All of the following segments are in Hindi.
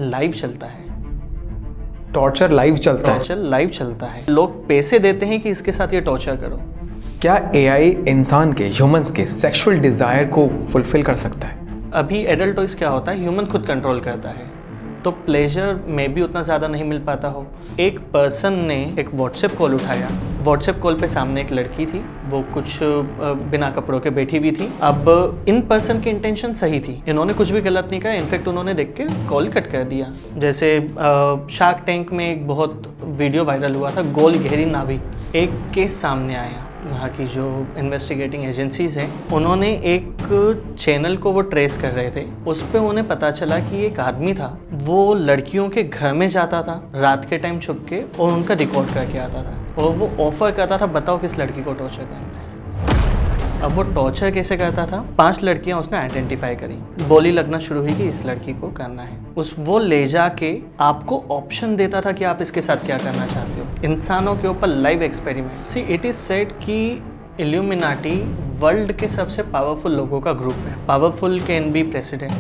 लाइव चलता है। टॉर्चर लाइव चलता है? टॉर्चर लाइव चलता है। लोग पैसे देते हैं कि इसके साथ ये टॉर्चर करो। क्या एआई इंसान के, ह्यूमंस के सेक्सुअल डिजायर को फुलफिल कर सकता है? अभी एडल्ट टॉयज क्या होता है, ह्यूमन खुद कंट्रोल करता है, तो प्लेजर में भी उतना ज़्यादा नहीं मिल पाता हो। एक पर्सन ने एक व्हाट्सएप कॉल उठाया, व्हाट्सएप कॉल पे सामने एक लड़की थी, वो कुछ बिना कपड़ों के बैठी हुई थी। अब इन पर्सन की इंटेंशन सही थी, इन्होंने कुछ भी गलत नहीं कहा, इनफैक्ट उन्होंने देख के कॉल कट कर दिया। जैसे शार्क टैंक में एक बहुत वीडियो वायरल हुआ था, गोल घेरी नावी। एक केस सामने आया, वहाँ की जो इन्वेस्टिगेटिंग एजेंसीज हैं उन्होंने एक चैनल को वो ट्रेस कर रहे थे, उस पर उन्हें पता चला कि एक आदमी था, वो लड़कियों के घर में जाता था रात के टाइम छुप के और उनका रिकॉर्ड करके आता था और वो ऑफर करता था, बताओ किस लड़की को टॉर्चर करना है। अब वो टॉर्चर कैसे करता था, 5 लड़कियां उसने आइडेंटिफाई करी, बोली लगना शुरू हुई कि इस लड़की को करना है। वो ले जाके आपको ऑप्शन देता था कि आप इसके साथ क्या करना चाहते हो, इंसानों के ऊपर live experiment. See it is said कि इल्यूमिनाटी वर्ल्ड के सबसे पावरफुल लोगों का ग्रुप है। Powerful can be president,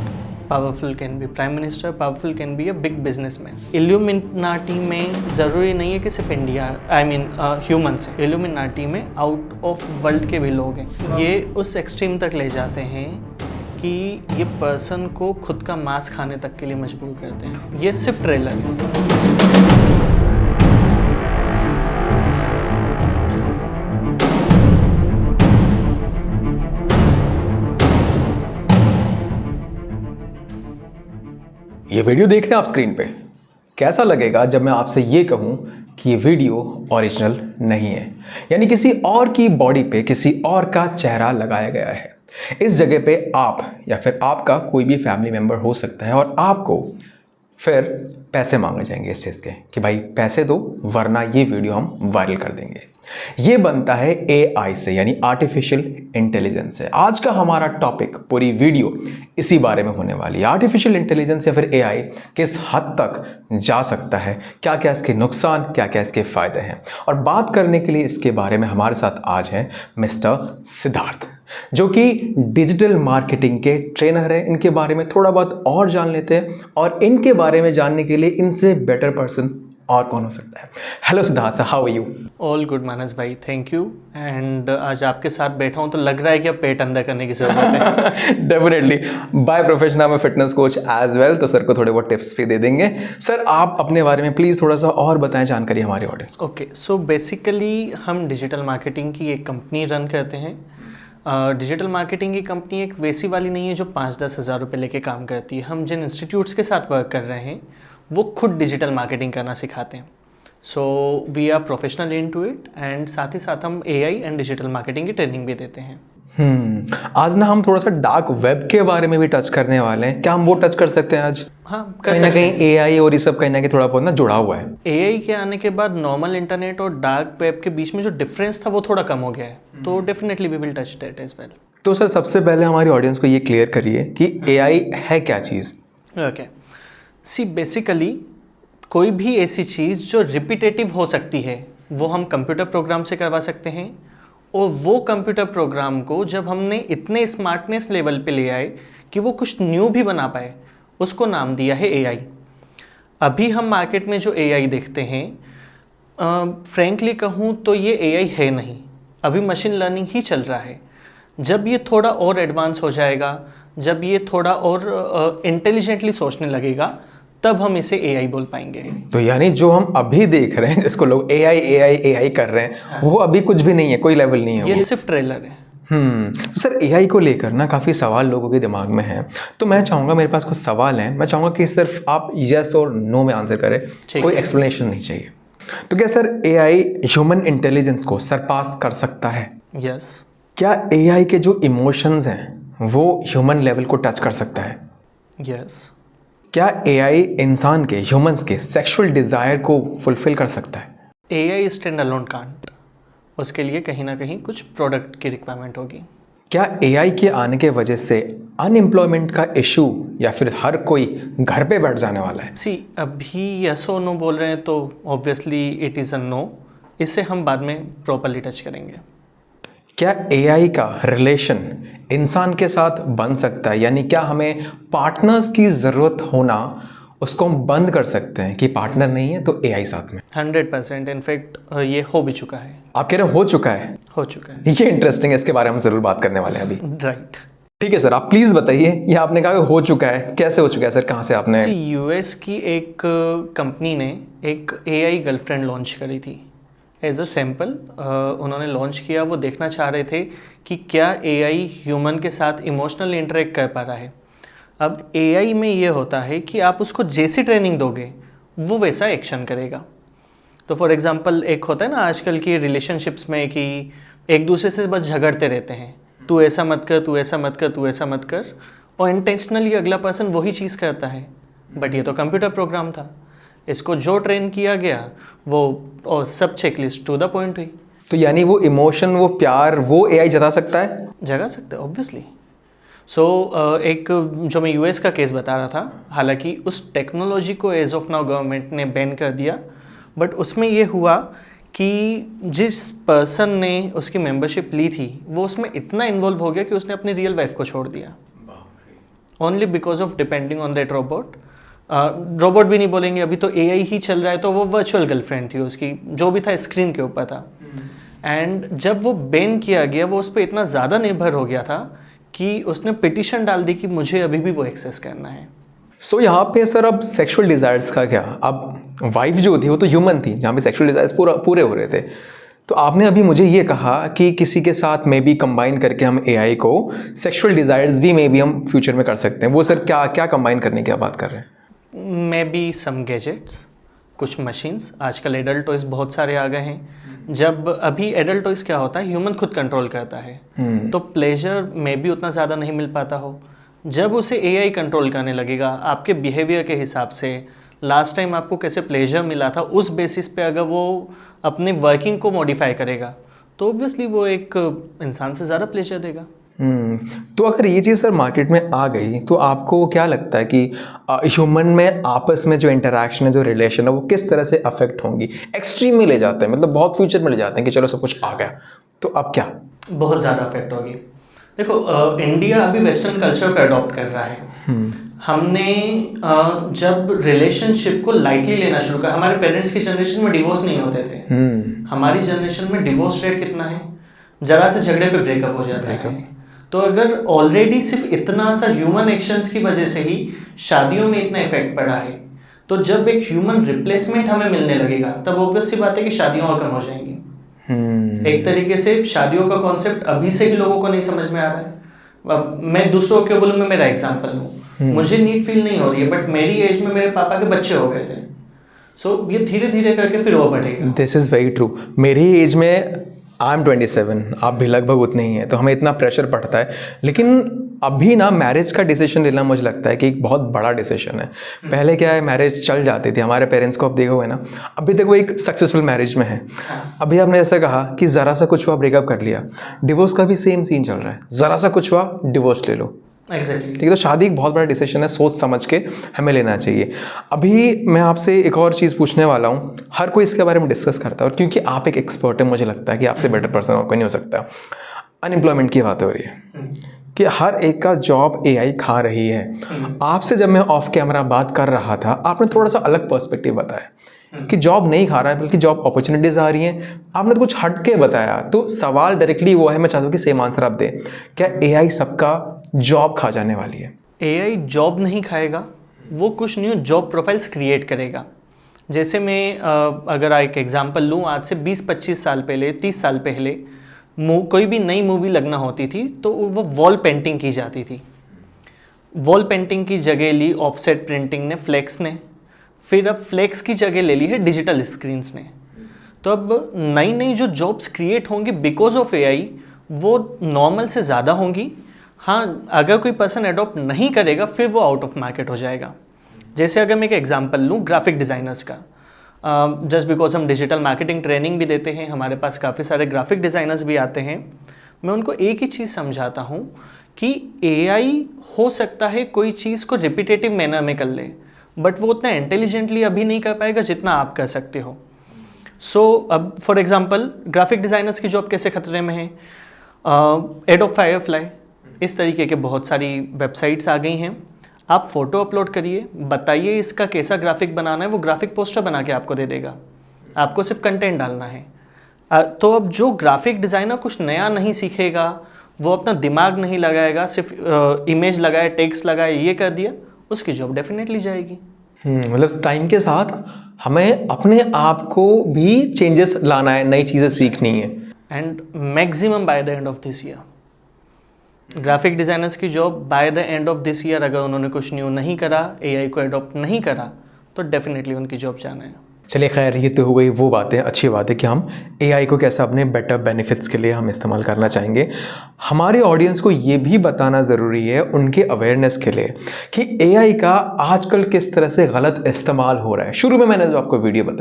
powerful can be prime minister, powerful can be a big businessman. Illuminati में ज़रूरी नहीं है कि सिर्फ इंडिया, ह्यूमंस है, इल्यूमिनाटी में आउट ऑफ वर्ल्ड के भी लोग हैं। ये उस एक्सट्रीम तक ले जाते हैं कि ये पर्सन को खुद का मांस खाने तक के लिए मजबूर करते हैं। ये सिर्फ ट्रेलर है। ये वीडियो देख रहे हैं आप स्क्रीन पे, कैसा लगेगा जब मैं आपसे ये कहूँ कि ये वीडियो ओरिजिनल नहीं है, यानी किसी और की बॉडी पे किसी और का चेहरा लगाया गया है। इस जगह पे आप या फिर आपका कोई भी फैमिली मेम्बर हो सकता है और आपको फिर पैसे मांगे जाएंगे इस चीज़ के कि भाई पैसे दो वरना ये वीडियो हम वायरल कर देंगे। ये बनता है एआई से, यानी आर्टिफिशियल इंटेलिजेंस से। आज का हमारा टॉपिक, पूरी वीडियो इसी बारे में होने वाली है। आर्टिफिशियल इंटेलिजेंस या फिर एआई किस हद तक जा सकता है, क्या क्या इसके नुकसान, क्या क्या इसके फ़ायदे हैं। और बात करने के लिए इसके बारे में हमारे साथ आज हैं मिस्टर सिद्धार्थ, जो कि डिजिटल मार्केटिंग के ट्रेनर हैं। इनके बारे में थोड़ा बहुत और जान लेते हैं और इनके बारे में जानने के लिए इनसे बेटर पर्सन और कौन हो सकता है। Hello Siddharth sir, how are you? All good Manas भाई, थैंक यू। एंड आज आपके साथ बैठा हूँ तो लग रहा है कि अब पेट अंदर करने की जरूरत है। डेफिनेटली, बाय प्रोफेशन मैं फिटनेस कोच एज वेल, तो सर को थोड़े बहुत टिप्स भी दे देंगे। सर आप अपने बारे में प्लीज़ थोड़ा सा और बताएं जानकारी हमारे ऑडियंस को। ओके, सो बेसिकली हम डिजिटल मार्केटिंग की एक कंपनी रन करते हैं। डिजिटल मार्केटिंग की कंपनी एक वैसी वाली नहीं है जो 5-10 हज़ार रुपये लेके काम करती है। हम जिन इंस्टीट्यूट्स के साथ वर्क कर रहे हैं वो खुद डिजिटल मार्केटिंग करना सिखाते हैं। So we are professional into it and साथ ही साथ हम एआई एंड डिजिटल मार्केटिंग की ट्रेनिंग भी देते हैं। आज ना हम थोड़ा सा डार्क वेब के बारे में भी टच करने वाले हैं, क्या हम वो टच कर सकते हैं आज? हाँ, कहीं ना कहीं एआई और ये सब कहीं ना कहीं थोड़ा बहुत ना जुड़ा हुआ है। एआई के आने के बाद नॉर्मल इंटरनेट और डार्क वेब के बीच में जो डिफरेंस था वो थोड़ा कम हो गया है, तो definitely we will touch that as well. तो सर सबसे पहले हमारी ऑडियंस को ये क्लियर करिए कि एआई है क्या चीज़? ओके, सी बेसिकली कोई भी ऐसी चीज़ जो रिपीटेटिव हो सकती है वो हम कंप्यूटर प्रोग्राम से करवा सकते हैं, और वो कंप्यूटर प्रोग्राम को जब हमने इतने स्मार्टनेस लेवल पे ले आए कि वो कुछ न्यू भी बना पाए, उसको नाम दिया है एआई। अभी हम मार्केट में जो एआई देखते हैं, फ्रैंकली कहूँ तो ये एआई है नहीं, अभी मशीन लर्निंग ही चल रहा है। जब ये थोड़ा और एडवांस हो जाएगा, जब ये थोड़ा और इंटेलिजेंटली सोचने लगेगा, तब हम इसे एआई बोल पाएंगे। तो यानी जो हम अभी देख रहे हैं जिसको लोग एआई एआई एआई कर रहे हैं, वो अभी कुछ भी नहीं है, कोई लेवल नहीं है, ये सिर्फ ट्रेलर है। तो सर एआई को लेकर ना काफ़ी सवाल लोगों के दिमाग में है, तो मैं चाहूँगा, मेरे पास कुछ सवाल हैं, मैं चाहूँगा कि सिर्फ आप यस और नो में आंसर करें, कोई एक्सप्लेनेशन नहीं चाहिए। तो क्या सर एआई ह्यूमन इंटेलिजेंस को सरपास कर सकता है? यस। क्या एआई के जो इमोशंस हैं वो ह्यूमन लेवल को टच कर सकता है? यस। क्या एआई इंसान के, ह्यूमंस के सेक्सुअल डिजायर को फुलफिल कर सकता है? एआई स्टैंड अलोन कांट, उसके लिए कहीं ना कहीं कुछ प्रोडक्ट की रिक्वायरमेंट होगी। क्या एआई के आने के वजह से अनएम्प्लॉयमेंट का इशू या फिर हर कोई घर पे बैठ जाने वाला है? सी अभी यस और नो बोल रहे हैं तो obviously it is a no, इससे हम बाद में प्रॉपरली टच करेंगे। क्या एआई का रिलेशन इंसान के साथ बन सकता है, यानी क्या हमें पार्टनर्स की ज़रूरत होना उसको हम बंद कर सकते हैं कि पार्टनर नहीं है तो एआई साथ में? 100%। इनफैक्ट ये हो भी चुका है। आप कह रहे हो चुका है? हो चुका है। ये इंटरेस्टिंग है, इसके बारे में हम जरूर बात करने वाले हैं अभी। राइट। ठीक है सर, आप प्लीज बताइए, ये आपने कहा हो चुका है, कैसे हो चुका है सर, कहाँ से आपने? यूएस की एक कंपनी ने एक एआई गर्लफ्रेंड लॉन्च करी थी एज अ सैम्पल। उन्होंने लॉन्च किया, वो देखना चाह रहे थे कि क्या एआई ह्यूमन के साथ इमोशनली इंटरेक्ट कर पा रहा है। अब एआई में ये होता है कि आप उसको जैसी ट्रेनिंग दोगे वो वैसा एक्शन करेगा। तो फॉर एग्जांपल एक होता है ना आजकल की रिलेशनशिप्स में कि एक दूसरे से बस झगड़ते रहते हैं, तू ऐसा मत कर, तू ऐसा मत कर, तू ऐसा मत कर, और इंटेंशनली अगला पर्सन वही चीज़ करता है। बट ये तो कंप्यूटर प्रोग्राम था, इसको जो ट्रेन किया गया वो और सब चेकलिस्ट टू द पॉइंट हुई। तो यानी वो इमोशन, वो प्यार, वो एआई जता सकता है? जगा सकते हैं ऑब्वियसली। सो एक जो मैं यूएस का केस बता रहा था, हालांकि उस टेक्नोलॉजी को एज ऑफ नाउ गवर्नमेंट ने बैन कर दिया, बट उसमें ये हुआ कि जिस पर्सन ने उसकी मेंबरशिप ली थी वो उसमें इतना इन्वॉल्व हो गया कि उसने अपनी रियल वाइफ को छोड़ दिया, only because of depending on that robot. Robot भी नहीं बोलेंगे, अभी तो एआई ही चल रहा है, तो वो वर्चुअल गर्लफ्रेंड थी उसकी, जो भी था स्क्रीन के ऊपर था। एंड जब वो बैन किया गया, वो उस पर इतना ज़्यादा निर्भर हो गया था कि उसने पिटिशन डाल दी कि मुझे अभी भी वो एक्सेस करना है। सो यहाँ पे सर अब सेक्सुअल डिज़ायर्स का क्या? अब वाइफ जो थी वो तो ह्यूमन थी, जहाँ पे सेक्सुअल डिज़ायर्स पूरे हो रहे थे। तो आपने अभी मुझे ये कहा कि किसी के साथ मे बी कंबाइन करके हम एआई को सेक्सुअल डिज़ायर्स भी मे बी हम फ्यूचर में कर सकते हैं। वो सर क्या क्या कंबाइन करने की बात कर रहे हैं? मे बी सम गैजेट्स, कुछ मशीन्स। आजकल एडल्ट टॉयज बहुत सारे आ गए हैं। जब अभी एडल्ट टॉयज क्या होता है, ह्यूमन खुद कंट्रोल करता है, तो प्लेजर में भी उतना ज़्यादा नहीं मिल पाता हो। जब उसे एआई कंट्रोल करने लगेगा आपके बिहेवियर के हिसाब से, लास्ट टाइम आपको कैसे प्लेजर मिला था उस बेसिस पे अगर वो अपनी वर्किंग को मॉडिफाई करेगा, तो ऑब्वियसली वो एक इंसान से ज़्यादा प्लेजर देगा। तो अगर ये चीज़ सर मार्केट में आ गई तो आपको क्या लगता है कि ह्यूमन में आपस में जो इंटरेक्शन है, जो रिलेशन है, वो किस तरह से अफेक्ट होंगी? एक्सट्रीम में ले जाते हैं, मतलब बहुत फ्यूचर में ले जाते हैं कि चलो सब कुछ आ गया, तो अब क्या? बहुत ज़्यादा अफेक्ट होगी। देखो इंडिया अभी वेस्टर्न कल्चर को अडॉप्ट कर रहा है। हमने जब रिलेशनशिप को लाइटली लेना शुरू किया, हमारे पेरेंट्स की जनरेशन में डिवोर्स नहीं होते थे। हमारी जनरेशन में डिवोर्स रेट कितना है, जरा से झगड़े पे ब्रेकअप हो जाता है। तो अगर ऑलरेडी सिर्फ इतना सा ह्यूमन एक्शंस की वजह से ही शादियों में इतना इफेक्ट पड़ा है, तो जब एक ह्यूमन रिप्लेसमेंट हमें मिलने लगेगा तब ऑब्वियस सी बात है कि शादियां और कम हो जाएंगी। एक तरीके से शादियों का कॉन्सेप्ट अभी से भी लोगों को नहीं समझ में आ रहा है। अब मैं दूसरों के बोलूँ, मैं मेरा एग्जांपल लूँ, मुझे नीड फील नहीं हो रही है, बट मेरी एज में मेरे पापा के बच्चे हो गए थे। सो ये धीरे धीरे करके फिर वो बढ़ेगा। This is very true. मेरी एज में आई एम 27, आप भी लगभग उतने ही हैं, तो हमें इतना प्रेशर पड़ता है। लेकिन अभी ना मैरिज का डिसीजन लेना मुझे लगता है कि एक बहुत बड़ा डिसीजन है। पहले क्या है, मैरिज चल जाती थी, हमारे पेरेंट्स को आप देखोगे ना, अभी तक वो एक सक्सेसफुल मैरिज में है। अभी आपने ऐसा कहा कि ज़रा सा कुछ हुआ ब्रेकअप कर लिया, डिवोर्स का भी सेम सीन चल रहा है, ज़रा सा कुछ हुआ डिवोर्स ले लो। एग्जैक्टली। ठीक है, तो शादी एक बहुत बड़ा डिसीजन है, सोच समझ के हमें लेना चाहिए। अभी मैं आपसे एक और चीज़ पूछने वाला हूँ, हर कोई इसके बारे में डिस्कस करता है, और क्योंकि आप एक एक्सपर्ट है, मुझे लगता है कि आपसे बेटर पर्सन और कोई नहीं हो सकता। अनएम्प्लॉयमेंट की बात हो रही है कि हर एक का जॉब एआई खा रही है। आपसे जब मैं ऑफ कैमरा बात कर रहा था, आपने थोड़ा सा अलग पर्सपेक्टिव बताया कि जॉब नहीं खा रहा है बल्कि जॉब अपॉर्चुनिटीज़ आ रही हैं। आपने तो कुछ हट के बताया, तो सवाल डायरेक्टली वो है, मैं चाहता हूँ कि सेम आंसर आप दें, क्या एआई सबका जॉब खा जाने वाली है? एआई जॉब नहीं खाएगा, वो कुछ न्यू जॉब प्रोफाइल्स क्रिएट करेगा। जैसे मैं अगर एक एग्जांपल लूँ, आज से 20-25 साल पहले, 30 साल पहले कोई भी नई मूवी लगना होती थी तो वो वॉल पेंटिंग की जाती थी। वॉल पेंटिंग की जगह ली ऑफसेट प्रिंटिंग ने, फ्लेक्स ने, फिर अब फ्लेक्स की जगह ले ली है डिजिटल स्क्रीन्स ने। तो अब नई नई जो जॉब्स क्रिएट होंगी बिकॉज ऑफ एआई, वो नॉर्मल से ज़्यादा होंगी। हाँ, अगर कोई पर्सन अडॉप्ट नहीं करेगा फिर वो आउट ऑफ मार्केट हो जाएगा। जैसे अगर मैं एक एग्जांपल लूँ ग्राफिक डिज़ाइनर्स का, जस्ट बिकॉज हम डिजिटल मार्केटिंग ट्रेनिंग भी देते हैं, हमारे पास काफ़ी सारे ग्राफिक डिज़ाइनर्स भी आते हैं। मैं उनको एक ही चीज़ समझाता हूँ कि एआई हो सकता है कोई चीज़ को रिपीटेटिव मैनर में कर ले, बट वो उतना इंटेलिजेंटली अभी नहीं कर पाएगा जितना आप कर सकते हो। सो अब फॉर एग्जांपल ग्राफिक डिज़ाइनर्स की जॉब कैसे खतरे में है? एडोब फायरफ्लाई, इस तरीके के बहुत सारी वेबसाइट्स आ गई हैं। आप फोटो अपलोड करिए, बताइए इसका कैसा ग्राफिक बनाना है, वो ग्राफिक पोस्टर बना के आपको दे देगा, आपको सिर्फ कंटेंट डालना है। तो अब जो ग्राफिक डिज़ाइनर कुछ नया नहीं सीखेगा, वो अपना दिमाग नहीं लगाएगा, सिर्फ इमेज लगाए, टेक्स्ट लगाए, ये कर दिया, उसकी जॉब डेफिनेटली जाएगी। मतलब टाइम के साथ हमें अपने आप को भी चेंजेस लाना है, नई चीज़ें सीखनी है। And maximum by the end of this year graphic designers की job by the end of this year, अगर उन्होंने कुछ न्यू नहीं करा, एआई को अडॉप्ट नहीं करा, तो डेफिनेटली उनकी जॉब जाना है। चलिए खैर, ये तो हो गई वो बातें, अच्छी बात है कि हम एआई को कैसे अपने बेटर बेनिफिट्स के लिए हम इस्तेमाल करना चाहेंगे। हमारे ऑडियंस को ये भी बताना ज़रूरी है उनके अवेयरनेस के लिए कि एआई का आजकल किस तरह से गलत इस्तेमाल हो रहा है। शुरू में मैंने जो आपको वीडियो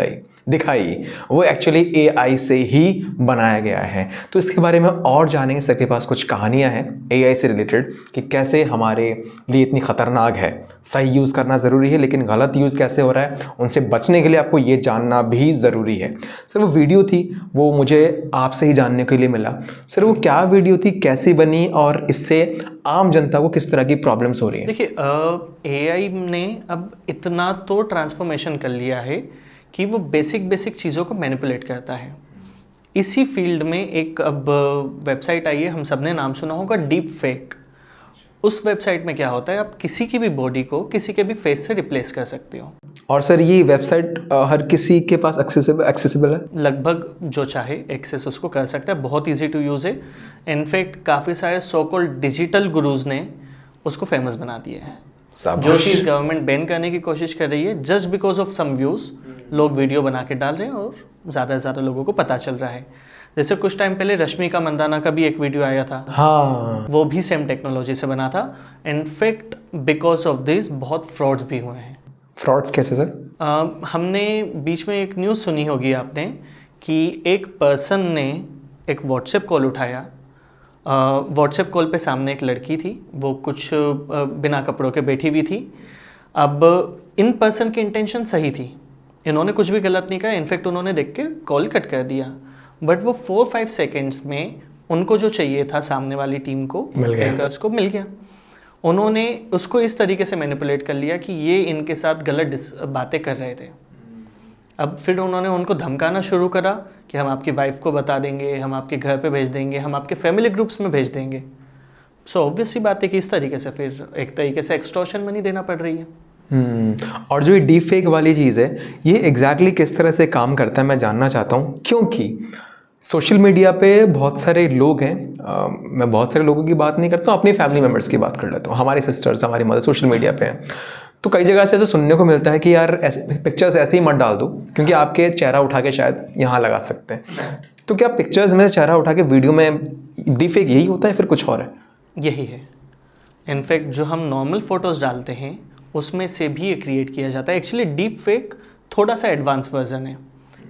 दिखाई वो एक्चुअली एआई से ही बनाया गया है। तो इसके बारे में और जानेंगे, सबके पास कुछ कहानियाँ हैं एआई से रिलेटेड कि कैसे हमारे लिए इतनी ख़तरनाक है। सही यूज़ करना ज़रूरी है, लेकिन गलत यूज़ कैसे हो रहा है उनसे बचने के लिए आपको ये जानना भी ज़रूरी है। सर वो वीडियो थी, वो मुझे आपसे ही जानने के लिए मिला। सर वो क्या वीडियो थी, कैसी बनी और इससे आम जनता को किस तरह की प्रॉब्लम्स हो रही हैं? देखिए, एआई ने अब इतना तो ट्रांसफॉर्मेशन कर लिया है कि वो बेसिक चीज़ों को मैनिपुलेट करता है। इसी फील्ड में एक अब वेबसाइट आई है, हम सब ने नाम सुना होगा, डीप फेक। उस वेबसाइट में क्या होता है, आप किसी की भी बॉडी को किसी के भी फेस से रिप्लेस कर सकते हो। और सर ये वेबसाइट हर किसी के पास एक्सेसिबल है? लगभग जो चाहे एक्सेस उसको कर सकता है, बहुत इजी टू यूज़ है। इनफैक्ट काफ़ी सारे सो कॉल्ड डिजिटल गुरुज ने उसको फेमस बना दिया है। जो चीज़ गवर्नमेंट बैन करने की कोशिश कर रही है, just because of some views लोग वीडियो बना के डाल रहे हैं और ज़्यादा से ज़्यादा लोगों को पता चल रहा है। जैसे कुछ टाइम पहले रश्मिका मंदाना का भी एक वीडियो आया था, हाँ, वो भी सेम टेक्नोलॉजी से बना था। इनफैक्ट बिकॉज ऑफ दिस बहुत फ्रॉड्स भी हुए हैं। फ्रॉड्स कैसे सर? हमने बीच में एक न्यूज़ सुनी होगी आपने कि एक पर्सन ने एक व्हाट्सएप कॉल उठाया। व्हाट्सएप कॉल पे सामने एक लड़की थी, वो कुछ बिना कपड़ों के बैठी हुई थी। अब इन पर्सन की इंटेंशन सही थी, इन्होंने कुछ भी गलत नहीं कहा। इनफैक्ट उन्होंने देख के कॉल कट कर दिया, बट वो 4-5 सेकेंड्स में उनको जो चाहिए था सामने वाली टीम को, हैकर्स को मिल गया। उन्होंने उसको इस तरीके से मैनिपुलेट कर लिया कि ये इनके साथ गलत बातें कर रहे थे। अब फिर उन्होंने उनको धमकाना शुरू करा कि हम आपकी वाइफ को बता देंगे, हम आपके घर पे भेज देंगे, हम आपके फैमिली ग्रुप्स में भेज देंगे। सो ऑब्वियस सी बात है कि इस तरीके से फिर एक तरीके से एक्सटॉर्शन मनी देना पड़ रही है। और जो ये डीप फेक वाली चीज़ है, ये एग्जैक्टली किस तरह से काम करता है मैं जानना चाहता हूँ, क्योंकि सोशल मीडिया पे बहुत सारे लोग हैं। मैं बहुत सारे लोगों की बात नहीं करता हूँ, अपनी फैमिली मेम्बर्स की बात कर लेता हूँ। हमारी सिस्टर्स, हमारी मदर सोशल मीडिया पे हैं, तो कई जगह से ऐसे सुनने को मिलता है कि यार पिक्चर्स ऐसे ही मत डाल दो, क्योंकि आपके चेहरा उठा के शायद यहाँ लगा सकते हैं। तो क्या पिक्चर्स में चेहरा उठा के वीडियो में डीप फेक यही होता है, फिर कुछ और है? यही है। इनफैक्ट जो हम नॉर्मल फ़ोटोज़ डालते हैं उसमें से भी ये क्रिएट किया जाता है। एक्चुअली डीप फेक थोड़ा सा एडवांस वर्जन है।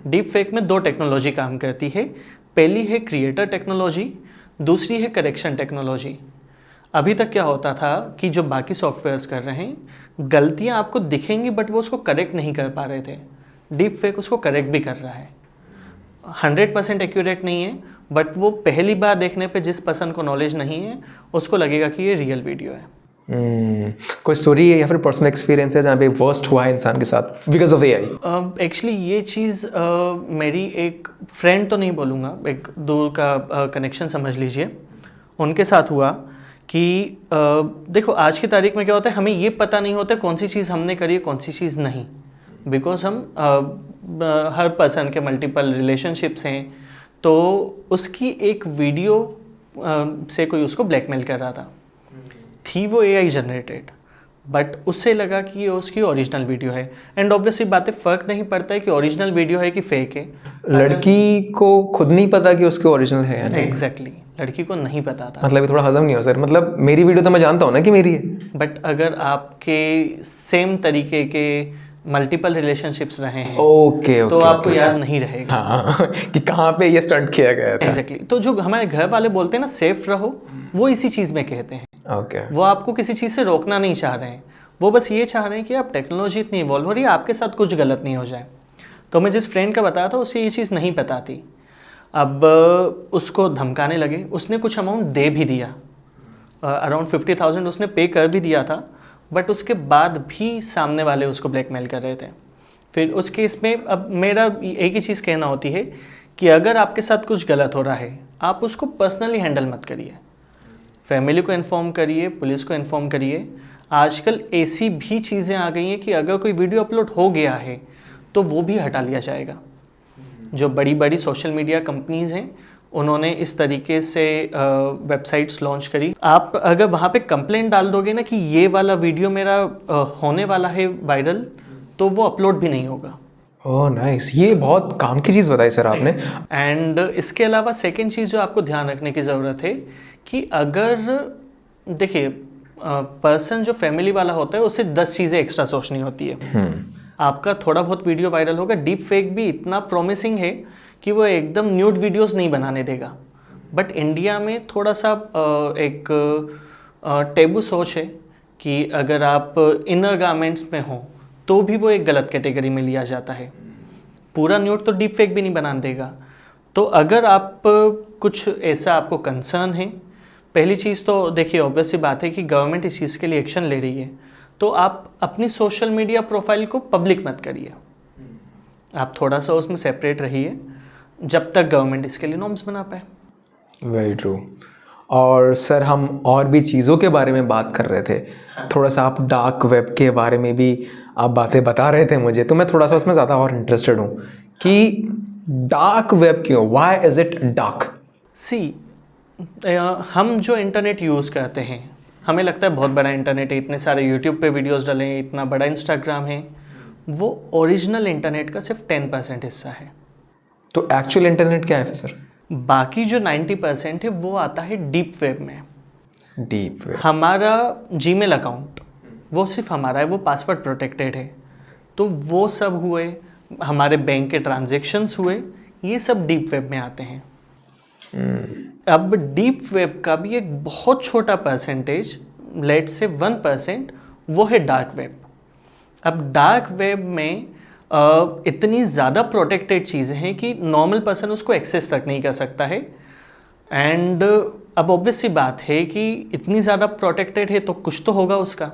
डीप फेक में 2 टेक्नोलॉजी काम करती है। पहली है क्रिएटर टेक्नोलॉजी, दूसरी है करेक्शन टेक्नोलॉजी। अभी तक क्या होता था कि जो बाकी सॉफ्टवेयर्स कर रहे हैं, गलतियां आपको दिखेंगी बट वो उसको करेक्ट नहीं कर पा रहे थे। डीप फेक उसको करेक्ट भी कर रहा है। 100% एक्यूरेट नहीं है, बट वो पहली बार देखने पे जिस पर्सन को नॉलेज नहीं है उसको लगेगा कि ये रियल वीडियो है। कोई स्टोरी है या फिर पर्सनल एक्सपीरियंस है जहाँ पे वर्स्ट हुआ है इंसान के साथ बिकॉज ऑफ एआई? एक्चुअली ये चीज़ मेरी एक फ्रेंड तो नहीं बोलूँगा, एक दूर का कनेक्शन समझ लीजिए, उनके साथ हुआ कि देखो आज की तारीख में क्या होता है, हमें ये पता नहीं होता कौन सी चीज़ हमने करी है, कौन सी चीज़ नहीं, बिकॉज हम हर पर्सन के मल्टीपल रिलेशनशिप्स हैं। तो उसकी एक वीडियो से कोई उसको ब्लैकमेल कर रहा था, थी वो एआई जनरेटेड, बट उससे लगा कि ये उसकी ओरिजिनल वीडियो है। एंड ऑब्वियसली बातें फ़र्क नहीं पड़ता है कि ओरिजिनल वीडियो है कि फेक है। लड़की को खुद नहीं पता कि उसके ओरिजिनल है या नहीं? एग्जैक्टली, लड़की को नहीं पता था। मतलब ये थोड़ा हजम नहीं हो सर, मतलब मेरी वीडियो तो मैं जानता हूँ ना कि मेरी है, बट अगर आपके सेम तरीके के मल्टीपल रिलेशनशिप्स रहे हैं ओके तो आपको याद नहीं रहेगा हाँ कि कहाँ पे ये स्टंट किया गया था। एग्जैक्टली। तो जो हमारे घर वाले बोलते हैं ना सेफ रहो, वो इसी चीज़ में कहते हैं। ओके, वो आपको किसी चीज़ से रोकना नहीं चाह रहे हैं, वो बस ये चाह रहे हैं कि आप टेक्नोलॉजी इतनी इवॉल्व हो रही है, आपके साथ कुछ गलत नहीं हो जाए। तो मैं जिस फ्रेंड का बताया था उसे ये चीज़ नहीं पता थी। अब उसको धमकाने लगे, उसने कुछ अमाउंट दे भी दिया, अराउंड 50,000 उसने पे कर भी दिया था, बट उसके बाद भी सामने वाले उसको ब्लैकमेल कर रहे थे। फिर उस केस में अब मेरा एक ही चीज़ कहना होती है कि अगर आपके साथ कुछ गलत हो रहा है, आप उसको पर्सनली हैंडल मत करिए, फैमिली को इन्फॉर्म करिए, पुलिस को इन्फॉर्म करिए। आजकल ऐसी भी चीज़ें आ गई हैं कि अगर कोई वीडियो अपलोड हो गया है तो वो भी हटा लिया जाएगा। जो बड़ी बड़ी सोशल मीडिया कंपनीज़ हैं उन्होंने इस तरीके से वेबसाइट्स लॉन्च करी। आप अगर वहाँ पे कंप्लेंट डाल दोगे ना कि ये वाला वीडियो मेरा होने वाला है वायरल, तो वो अपलोड भी नहीं होगा। ओह नाइस, ये बहुत काम की चीज़ बताई सर आपने। एंड इसके अलावा सेकेंड चीज़ जो आपको ध्यान रखने की ज़रूरत है कि अगर देखिए पर्सन जो फैमिली वाला होता है उसे 10 चीज़ें एक्स्ट्रा सोचनी होती है। आपका थोड़ा बहुत वीडियो वायरल होगा, डीप फेक भी इतना प्रॉमिसिंग है कि वो एकदम न्यूड वीडियोस नहीं बनाने देगा। बट इंडिया में थोड़ा सा एक टेबू सोच है कि अगर आप इनर गारमेंट्स में हो तो भी वो एक गलत कैटेगरी में लिया जाता है। पूरा न्यूड तो डीप फेक भी नहीं बना देगा। तो अगर आप कुछ ऐसा आपको कंसर्न है, पहली चीज़ तो देखिए ऑब्वियस सी बात है कि गवर्नमेंट इस चीज़ के लिए एक्शन ले रही है, तो आप अपनी सोशल मीडिया प्रोफाइल को पब्लिक मत करिए। आप थोड़ा सा उसमें सेपरेट रहिए जब तक गवर्नमेंट इसके लिए नॉर्म्स बना पाए। Very true. और सर हम और भी चीज़ों के बारे में बात कर रहे थे, थोड़ा सा आप डार्क वेब के बारे में भी आप बातें बता रहे थे मुझे, तो मैं थोड़ा सा उसमें ज़्यादा और इंटरेस्टेड हूँ कि डार्क वेब क्यों, व्हाई इज़ इट डार्क? सी हम जो इंटरनेट यूज़ करते हैं, हमें लगता है बहुत बड़ा इंटरनेट है, इतने सारे यूट्यूब पे वीडियोस डले हैं, इतना बड़ा इंस्टाग्राम है। वो ओरिजिनल इंटरनेट का सिर्फ 10% हिस्सा है। तो एक्चुअल इंटरनेट क्या है सर? बाकी जो 90% है वो आता है डीप वेब में। डीप वेब, हमारा जीमेल अकाउंट वो सिर्फ हमारा है, वो पासवर्ड प्रोटेक्टेड है। तो वो सब हुए, हमारे बैंक के ट्रांजैक्शंस हुए, ये सब डीप वेब में आते हैं। अब डीप वेब का भी एक बहुत छोटा परसेंटेज, लेट से 1%, वो है डार्क वेब। अब डार्क वेब में इतनी ज़्यादा प्रोटेक्टेड चीज़ें हैं कि नॉर्मल पर्सन उसको एक्सेस तक नहीं कर सकता है। एंड अब ऑब्वियस सी बात है कि इतनी ज़्यादा प्रोटेक्टेड है तो कुछ तो होगा उसका।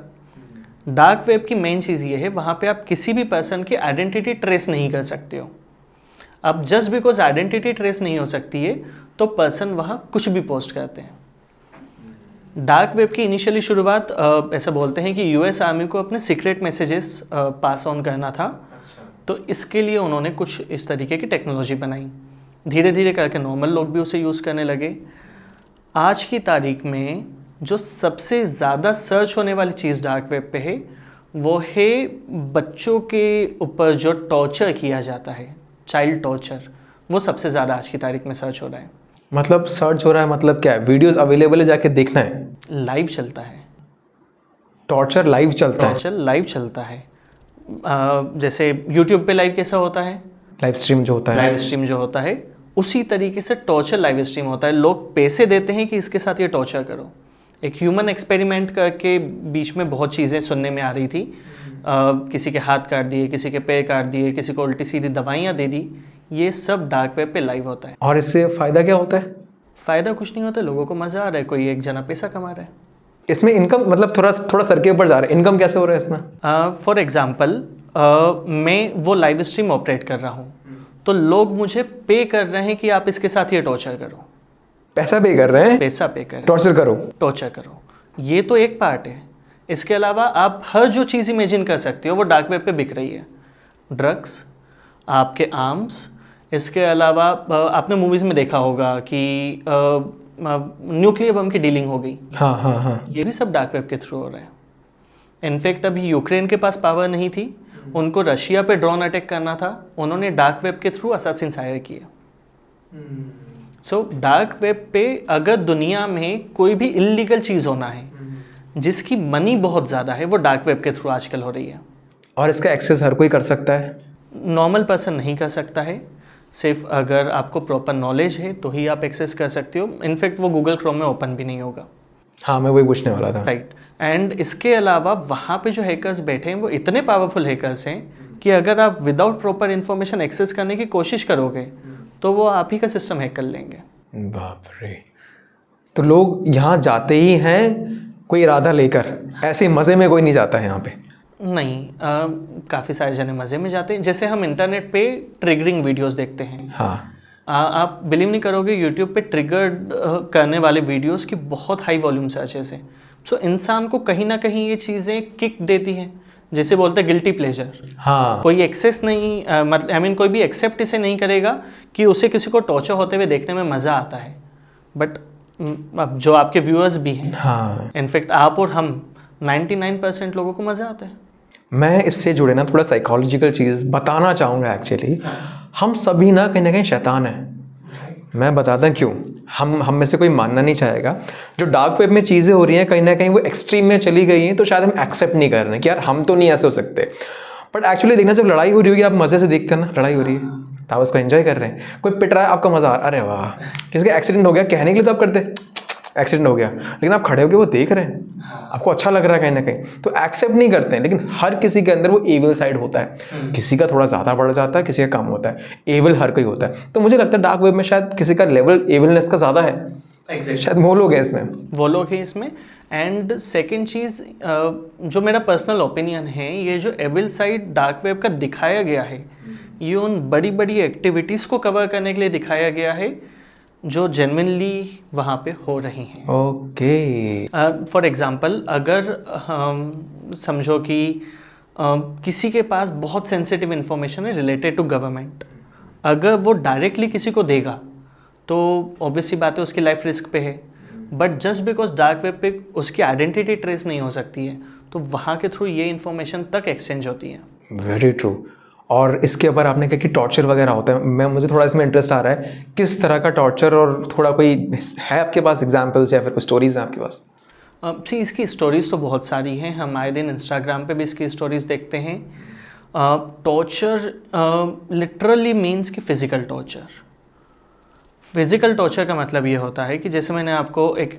डार्क वेब की मेन चीज़ ये है, वहाँ पे आप किसी भी पर्सन की आइडेंटिटी ट्रेस नहीं कर सकते हो। अब जस्ट बिकॉज आइडेंटिटी ट्रेस नहीं हो सकती है तो पर्सन वहाँ कुछ भी पोस्ट करते हैं। डार्क वेब की इनिशियली शुरुआत ऐसा बोलते हैं कि यूएस आर्मी को अपने सीक्रेट मैसेजेस पास ऑन करना था। तो इसके लिए उन्होंने कुछ इस तरीके की टेक्नोलॉजी बनाई। धीरे धीरे करके नॉर्मल लोग भी उसे यूज़ करने लगे। आज की तारीख में जो सबसे ज़्यादा सर्च होने वाली चीज़ डार्क वेब पे है वो है बच्चों के ऊपर जो टॉर्चर किया जाता है, चाइल्ड टॉर्चर, वो सबसे ज़्यादा आज की तारीख में सर्च हो रहा है। मतलब सर्च हो रहा है मतलब क्या है? वीडियोस अवेलेबल है, जाके देखना है? लाइव चलता है टॉर्चर, लाइव चलता है? टॉर्चर लाइव चलता है। जैसे यूट्यूब पे लाइव कैसा होता है, लाइव स्ट्रीम जो होता है, लाइव स्ट्रीम जो होता है, उसी तरीके से टॉर्चर लाइव स्ट्रीम होता है। लोग पैसे देते हैं कि इसके साथ ये टॉर्चर करो। एक ह्यूमन एक्सपेरिमेंट करके बीच में बहुत चीज़ें सुनने में आ रही थी। किसी के हाथ काट दिए, किसी के पैर काट दिए, किसी को उल्टी सीधी दवाइयाँ दे दी। ये सब डार्क वेब पे लाइव होता है। और इससे फ़ायदा क्या होता है? फ़ायदा कुछ नहीं होता, लोगों को मज़ा आ रहा है, कोई एक जना पैसा कमा रहा है। इसमें इनकम मतलब थोड़ा सर के ऊपर जा रहा है, इनकम कैसे हो रहा है इसमें? फॉर एग्जाम्पल मैं वो लाइव स्ट्रीम ऑपरेट कर रहा हूँ, तो लोग मुझे पे कर रहे हैं कि आप इसके साथ ये टॉर्चर करो। पैसा पे कर रहे हैं? पैसा पे कर, टॉर्चर करो, टॉर्चर करो। ये तो एक पार्ट है। इसके अलावा आप हर जो चीज़ इमेजिन कर सकते हो वो डार्क वेब पे बिक रही है। ड्रग्स, आपके आर्म्स, इसके अलावा आपने मूवीज़ में देखा होगा कि न्यूक्लियर बम की डीलिंग हो गई। हाँ हाँ हाँ, ये भी सब डार्क वेब के थ्रू हो रहा है। इनफैक्ट अभी यूक्रेन के पास पावर नहीं थी, उनको रशिया पे ड्रोन अटैक करना था, उन्होंने डार्क वेब के थ्रू असैसिन्स हायर किए। सो डार्क वेब पे अगर दुनिया में कोई भी इल्लीगल चीज़ होना है जिसकी मनी बहुत ज़्यादा है, वो डार्क वेब के थ्रू आजकल हो रही है। और इसका एक्सेस हर कोई कर सकता है? नॉर्मल पर्सन नहीं कर सकता है, सिर्फ अगर आपको प्रॉपर नॉलेज है तो ही आप एक्सेस कर सकते हो। इनफैक्ट वो गूगल क्रोम में ओपन भी नहीं होगा। हाँ, मैं वही पूछने वाला था। राइट। एंड इसके अलावा वहाँ पे जो हैकर्स बैठे हैं वो इतने पावरफुल हैकर्स हैं कि अगर आप विदाउट प्रॉपर इन्फॉर्मेशन एक्सेस करने की कोशिश करोगे तो वो आप ही का सिस्टम हैक कर लेंगे। बाप रे। तो लोग यहाँ जाते ही हैं कोई इरादा लेकर, ऐसे मज़े में कोई नहीं जाता है यहाँ पे? नहीं, काफ़ी सारे जने मज़े में जाते हैं। जैसे हम इंटरनेट पे ट्रिगरिंग वीडियोस देखते हैं। हाँ। आप बिलीव नहीं करोगे, यूट्यूब पे ट्रिगर्ड करने वाले वीडियोस की बहुत हाई वॉल्यूम सर्चेस हैं। सो इंसान को कहीं ना कहीं ये चीज़ें किक देती हैं, जैसे बोलते हैं गिल्टी प्लेजर। हाँ। कोई एक्सेस नहीं, मतलब कोई भी एक्सेप्ट इसे नहीं करेगा कि उसे किसी को टॉर्चर होते हुए देखने में मज़ा आता है। बट अब जो आपके व्यूअर्स भी हैं, हाँ, इनफैक्ट आप और हम, 99% लोगों को मज़ा आता है। मैं इससे जुड़े ना थोड़ा साइकोलॉजिकल चीज़ बताना चाहूँगा एक्चुअली। हम सभी ना कहीं शैतान हैं। मैं बताता क्यों। हम में से कोई मानना नहीं चाहेगा, जो डार्क वेब में चीज़ें हो रही हैं कहीं ना कहीं वो एक्सट्रीम में चली गई हैं, तो शायद हम एक्सेप्ट नहीं कर रहे हैं कि यार हम तो नहीं ऐसे हो सकते। बट एक्चुअली देखना, जब लड़ाई हो रही होगी आप मज़े से देखते हैं ना, लड़ाई हो रही है तो आप उसको एंजॉय कर रहे हैं। कोई पिट रहा है, आपका मज़ा आ रहा है, अरे वाह। किसी का एक्सीडेंट हो गया, कहने के लिए तो आप करते एक्सीडेंट हो गया, लेकिन आप खड़े होकर वो देख रहे हैं, आपको अच्छा लग रहा है कहीं ना कहीं, तो एक्सेप्ट नहीं करते हैं। लेकिन हर किसी के अंदर वो एविल साइड होता है, किसी का थोड़ा ज़्यादा बढ़ जाता है, किसी का कम होता है। एविल हर कोई होता है, तो मुझे लगता है डार्क वेब में शायद किसी का लेवल एविलनेस का ज़्यादा है। शायद वो लोग हैं इसमें। एंड सेकेंड चीज़, जो मेरा पर्सनल ओपिनियन है, ये जो एविल साइड डार्क वेब का दिखाया गया है, ये उन बड़ी बड़ी एक्टिविटीज़ को कवर करने के लिए दिखाया गया है जो जेन्युइनली वहाँ पे हो रही हैं। ओके। फॉर एग्ज़ाम्पल, अगर हम समझो कि किसी के पास बहुत सेंसिटिव इन्फॉर्मेशन है रिलेटेड टू गवर्नमेंट, अगर वो डायरेक्टली किसी को देगा तो ऑब्वियसली बात है उसकी लाइफ रिस्क पे है। But just because dark web पे उसकी आइडेंटिटी ट्रेस नहीं हो सकती है, तो वहाँ के थ्रू ये इन्फॉर्मेशन तक एक्सचेंज होती है। Very true. और इसके ऊपर आपने कहा कि टॉर्चर वगैरह होता है, मुझे थोड़ा इसमें इंटरेस्ट आ रहा है, किस तरह का टॉर्चर, और थोड़ा कोई है आपके पास एग्जांपल्स या फिर कोई स्टोरीज हैं आपके पास? सी इसकी स्टोरीज़ तो बहुत सारी हैं, हम आए दिन इंस्टाग्राम पे भी इसकी स्टोरीज़ देखते हैं। टॉर्चर लिटरली मीन्स कि फ़िज़िकल टॉर्चर। फिज़िकल टॉर्चर का मतलब ये होता है कि जैसे मैंने आपको एक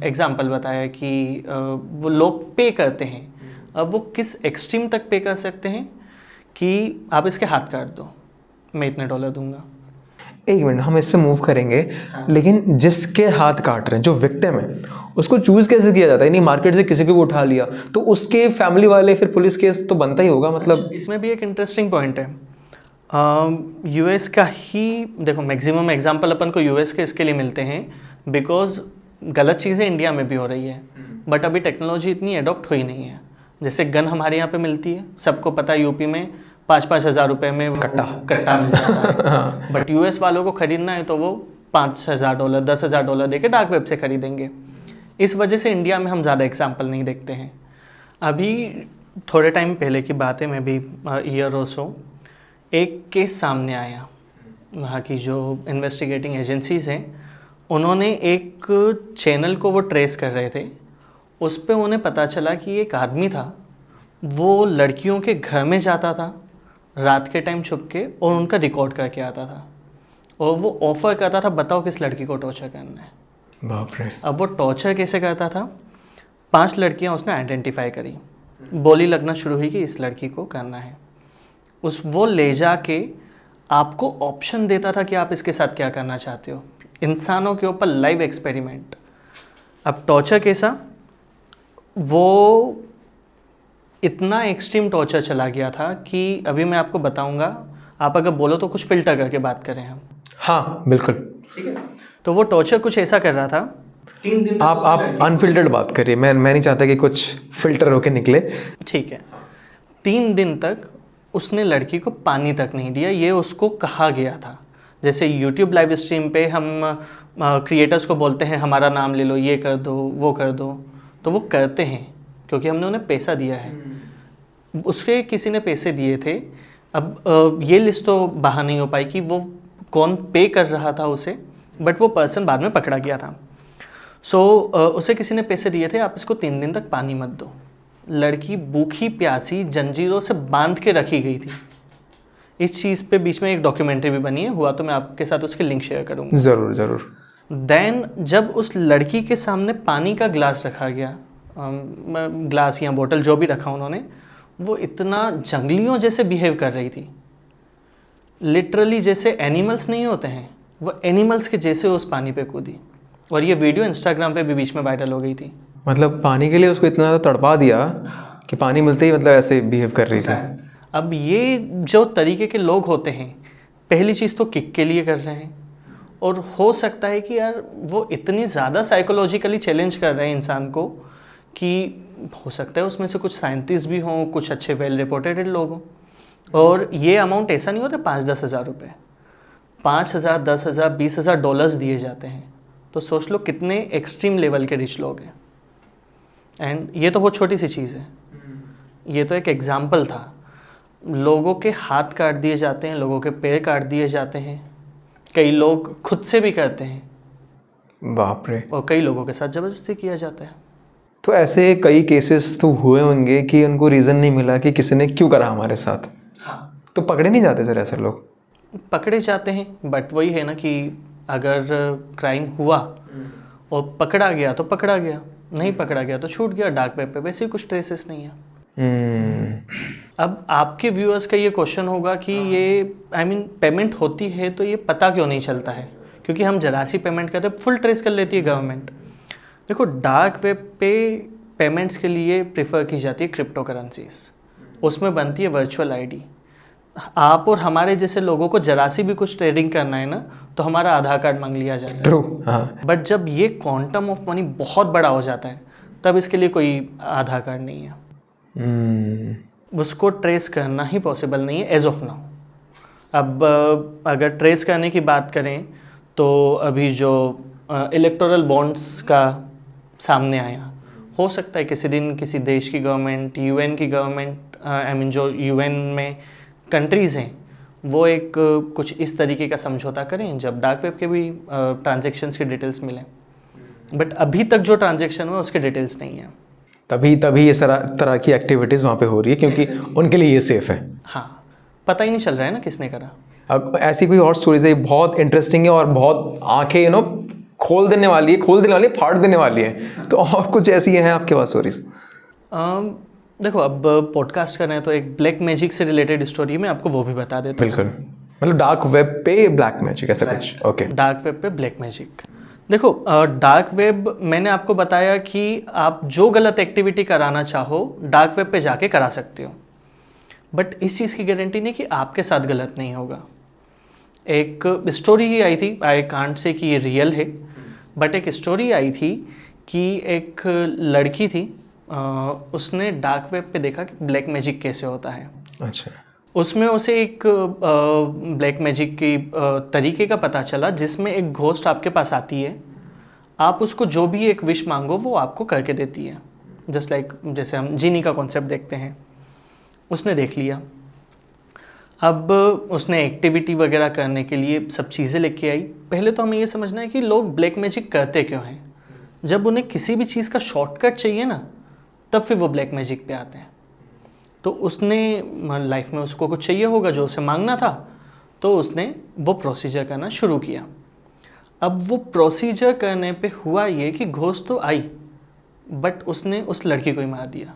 एग्ज़ाम्पल बताया कि वो लोग पे करते हैं। अब वो किस एक्सट्रीम तक पे कर सकते हैं कि आप इसके हाथ काट दो, मैं इतने डॉलर दूंगा। एक मिनट, हम इससे मूव करेंगे। लेकिन जिसके हाथ काट रहे हैं, जो विक्टिम है, उसको चूज़ कैसे किया जाता है? नहीं, मार्केट से किसी को भी उठा लिया तो उसके फैमिली वाले फिर पुलिस केस तो बनता ही होगा। मतलब इसमें भी एक इंटरेस्टिंग पॉइंट है। यूएस का ही देखो, मैक्सिमम एग्जांपल अपन को यूएस के इसके लिए मिलते हैं बिकॉज गलत चीज़ें इंडिया में भी हो रही है, बट अभी टेक्नोलॉजी इतनी अडॉप्ट हुई नहीं है। जैसे गन हमारे यहाँ पे मिलती है, सबको पता है यूपी में 5-5 हज़ार रुपये में कट्टा मिल जाता है। बट यूएस वालों को ख़रीदना है तो वो $5,000 $10,000 देके डार्क वेब से खरीदेंगे। इस वजह से इंडिया में हम ज़्यादा एग्जाम्पल नहीं देखते हैं। अभी थोड़े टाइम पहले की बात है, मैं भी ईयर और सो, एक केस सामने आया। वहाँ की जो इन्वेस्टिगेटिंग एजेंसीज़ हैं, उन्होंने एक चैनल को वो ट्रेस कर रहे थे। उस पर उन्हें पता चला कि एक आदमी था, वो लड़कियों के घर में जाता था रात के टाइम छुप के और उनका रिकॉर्ड करके आता था, और वो ऑफ़र करता था बताओ किस लड़की को टॉर्चर करना है। बाप रे। अब वो टॉर्चर कैसे करता था? 5 लड़कियां उसने आइडेंटिफाई करी, बोली लगना शुरू हुई कि इस लड़की को करना है। वो ले जाके आपको ऑप्शन देता था कि आप इसके साथ क्या करना चाहते हो, इंसानों के ऊपर लाइव एक्सपेरिमेंट। अब टॉर्चर कैसा? वो इतना एक्सट्रीम टॉर्चर चला गया था कि अभी मैं आपको बताऊंगा, आप अगर बोलो तो कुछ फिल्टर करके बात करें हम। हाँ बिल्कुल, ठीक है। तो वो टॉर्चर कुछ ऐसा कर रहा था, 3 दिन आप अनफिल्टर्ड बात करिए, मैं नहीं चाहता कि कुछ फिल्टर होके निकले। ठीक है। 3 दिन तक उसने लड़की को पानी तक नहीं दिया, ये उसको कहा गया था। जैसे यूट्यूब लाइव स्ट्रीम पे हम क्रिएटर्स को बोलते हैं हमारा नाम ले लो, ये कर दो, वो कर दो, तो वो करते हैं क्योंकि हमने उन्हें पैसा दिया है। उसके किसी ने पैसे दिए थे। अब ये लिस्ट तो बाहर नहीं हो पाई कि वो कौन पे कर रहा था उसे, बट वो पर्सन बाद में पकड़ा गया था। उसे किसी ने पैसे दिए थे, आप इसको 3 दिन तक पानी मत दो। लड़की भूखी प्यासी जंजीरों से बांध के रखी गई थी। इस चीज़ पे बीच में एक डॉक्यूमेंट्री भी बनी है, हुआ तो मैं आपके साथ उसके लिंक शेयर करूँगा। ज़रूर ज़रूर। देन जब उस लड़की के सामने पानी का ग्लास रखा गया, ग्लास या बोतल जो भी रखा उन्होंने, वो इतना जंगलियों जैसे बिहेव कर रही थी, लिटरली जैसे एनिमल्स नहीं होते हैं, वो एनिमल्स के जैसे उस पानी पे कूदी। और ये वीडियो इंस्टाग्राम पे भी बीच में वायरल हो गई थी। मतलब पानी के लिए उसको इतना ज़्यादा तड़पा दिया कि पानी मिलते ही मतलब ऐसे बिहेव कर रही थी। अब ये जो तरीके के लोग होते हैं, पहली चीज़ तो किक के लिए कर रहे हैं, और हो सकता है कि यार वो इतनी ज़्यादा साइकोलॉजिकली चैलेंज कर रहे हैं इंसान को कि हो सकता है उसमें से कुछ साइंटिस्ट भी हों, कुछ अच्छे वेल रिपोर्टेड लोग हों। और ये अमाउंट ऐसा नहीं होता 5-10 हज़ार रुपये, 5,000, 10,000, 20,000 डॉलर्स दिए जाते हैं। तो सोच लो कितने एक्सट्रीम लेवल के रिच लोग हैं। एंड ये तो बहुत छोटी सी चीज़ है, ये तो एक एग्जाम्पल था। लोगों के हाथ काट दिए जाते हैं, लोगों के पैर काट दिए जाते हैं, कई लोग खुद से भी करते हैं, बाप रे। और कई लोगों के साथ ज़बरदस्ती किया जाता है। तो ऐसे कई केसेस तो हुए होंगे कि उनको रीज़न नहीं मिला कि किसी ने क्यों करा हमारे साथ। हाँ, तो पकड़े नहीं जाते सर ऐसे लोग? पकड़े जाते हैं, बट वही है ना कि अगर क्राइम हुआ और पकड़ा गया तो पकड़ा गया, नहीं पकड़ा गया तो छूट गया। डार्क वेब पे वैसे ही कुछ ट्रेसेस नहीं है। अब आपके व्यूअर्स का ये क्वेश्चन होगा कि ये पेमेंट होती है तो ये पता क्यों नहीं चलता है, क्योंकि हम जरा सी पेमेंट करते फुल ट्रेस कर लेती है गवर्नमेंट। देखो, डार्क वेब पे पेमेंट्स के लिए प्रेफर की जाती है क्रिप्टो करेंसीज, उसमें बनती है वर्चुअल आईडी। आप और हमारे जैसे लोगों को जरा सी भी कुछ ट्रेडिंग करना है ना, तो हमारा आधार कार्ड मांग लिया जाता है। ट्रू, हाँ। बट जब ये क्वांटम ऑफ मनी बहुत बड़ा हो जाता है, तब इसके लिए कोई आधार कार्ड नहीं है, उसको ट्रेस करना ही पॉसिबल नहीं है एज ऑफ नाउ। अब अगर ट्रेस करने की बात करें तो अभी जो इलेक्टोरल बॉन्ड्स का सामने आया, हो सकता है किसी दिन किसी देश की गवर्नमेंट, यूएन की गवर्नमेंट, जो यूएन में कंट्रीज़ हैं, वो एक कुछ इस तरीके का समझौता करें जब डार्क वेब के भी ट्रांजैक्शंस के डिटेल्स मिलें। बट अभी तक जो ट्रांजैक्शन हुआ उसके डिटेल्स नहीं है। तभी ये तरह की एक्टिविटीज़ वहाँ पे हो रही है क्योंकि उनके लिए ये सेफ है। हाँ, पता ही नहीं चल रहा है ना किसने करा। अब ऐसी कोई और स्टोरीज है, बहुत इंटरेस्टिंग है और बहुत आंखें खोल देने वाली है, फाड़ देने वाली है। तो और कुछ ऐसी हैं आपके पास स्टोरीज? देखो, अब पॉडकास्ट कर रहे हैं तो एक ब्लैक मैजिक से रिलेटेड स्टोरी मैं आपको वो भी बता देता हूँ। बिल्कुल, मतलब डार्क वेब पे ब्लैक मैजिक ऐसा कुछ? ओके, डार्क वेब पे ब्लैक मैजिक। देखो, डार्क वेब मैंने आपको बताया कि आप जो गलत एक्टिविटी कराना चाहो डार्क वेब पे जाके करा सकते हो, बट इस चीज़ की गारंटी नहीं कि आपके साथ गलत नहीं होगा। एक स्टोरी ही आई थी, आई कांट से कि ये रियल है, बट एक स्टोरी आई थी कि एक लड़की थी, उसने डार्क वेब पे देखा कि ब्लैक मैजिक कैसे होता है। अच्छा। उसमें उसे एक ब्लैक मैजिक की तरीके का पता चला जिसमें एक घोस्ट आपके पास आती है, आप उसको जो भी एक विश मांगो वो आपको करके देती है। जस्ट लाइक जैसे हम जीनी का कॉन्सेप्ट देखते हैं, उसने देख लिया। अब उसने एक्टिविटी वगैरह करने के लिए सब चीज़ें लेके आई। पहले तो हमें ये समझना है कि लोग ब्लैक मैजिक करते क्यों हैं। जब उन्हें किसी भी चीज़ का शॉर्टकट चाहिए ना, तब फिर वो ब्लैक मैजिक पे आते हैं। तो उसने लाइफ में उसको कुछ चाहिए होगा जो उसे मांगना था, तो उसने वो प्रोसीजर करना शुरू किया। अब वो प्रोसीजर करने पे हुआ ये कि घोस्ट तो आई, बट उसने उस लड़की को ही मार दिया।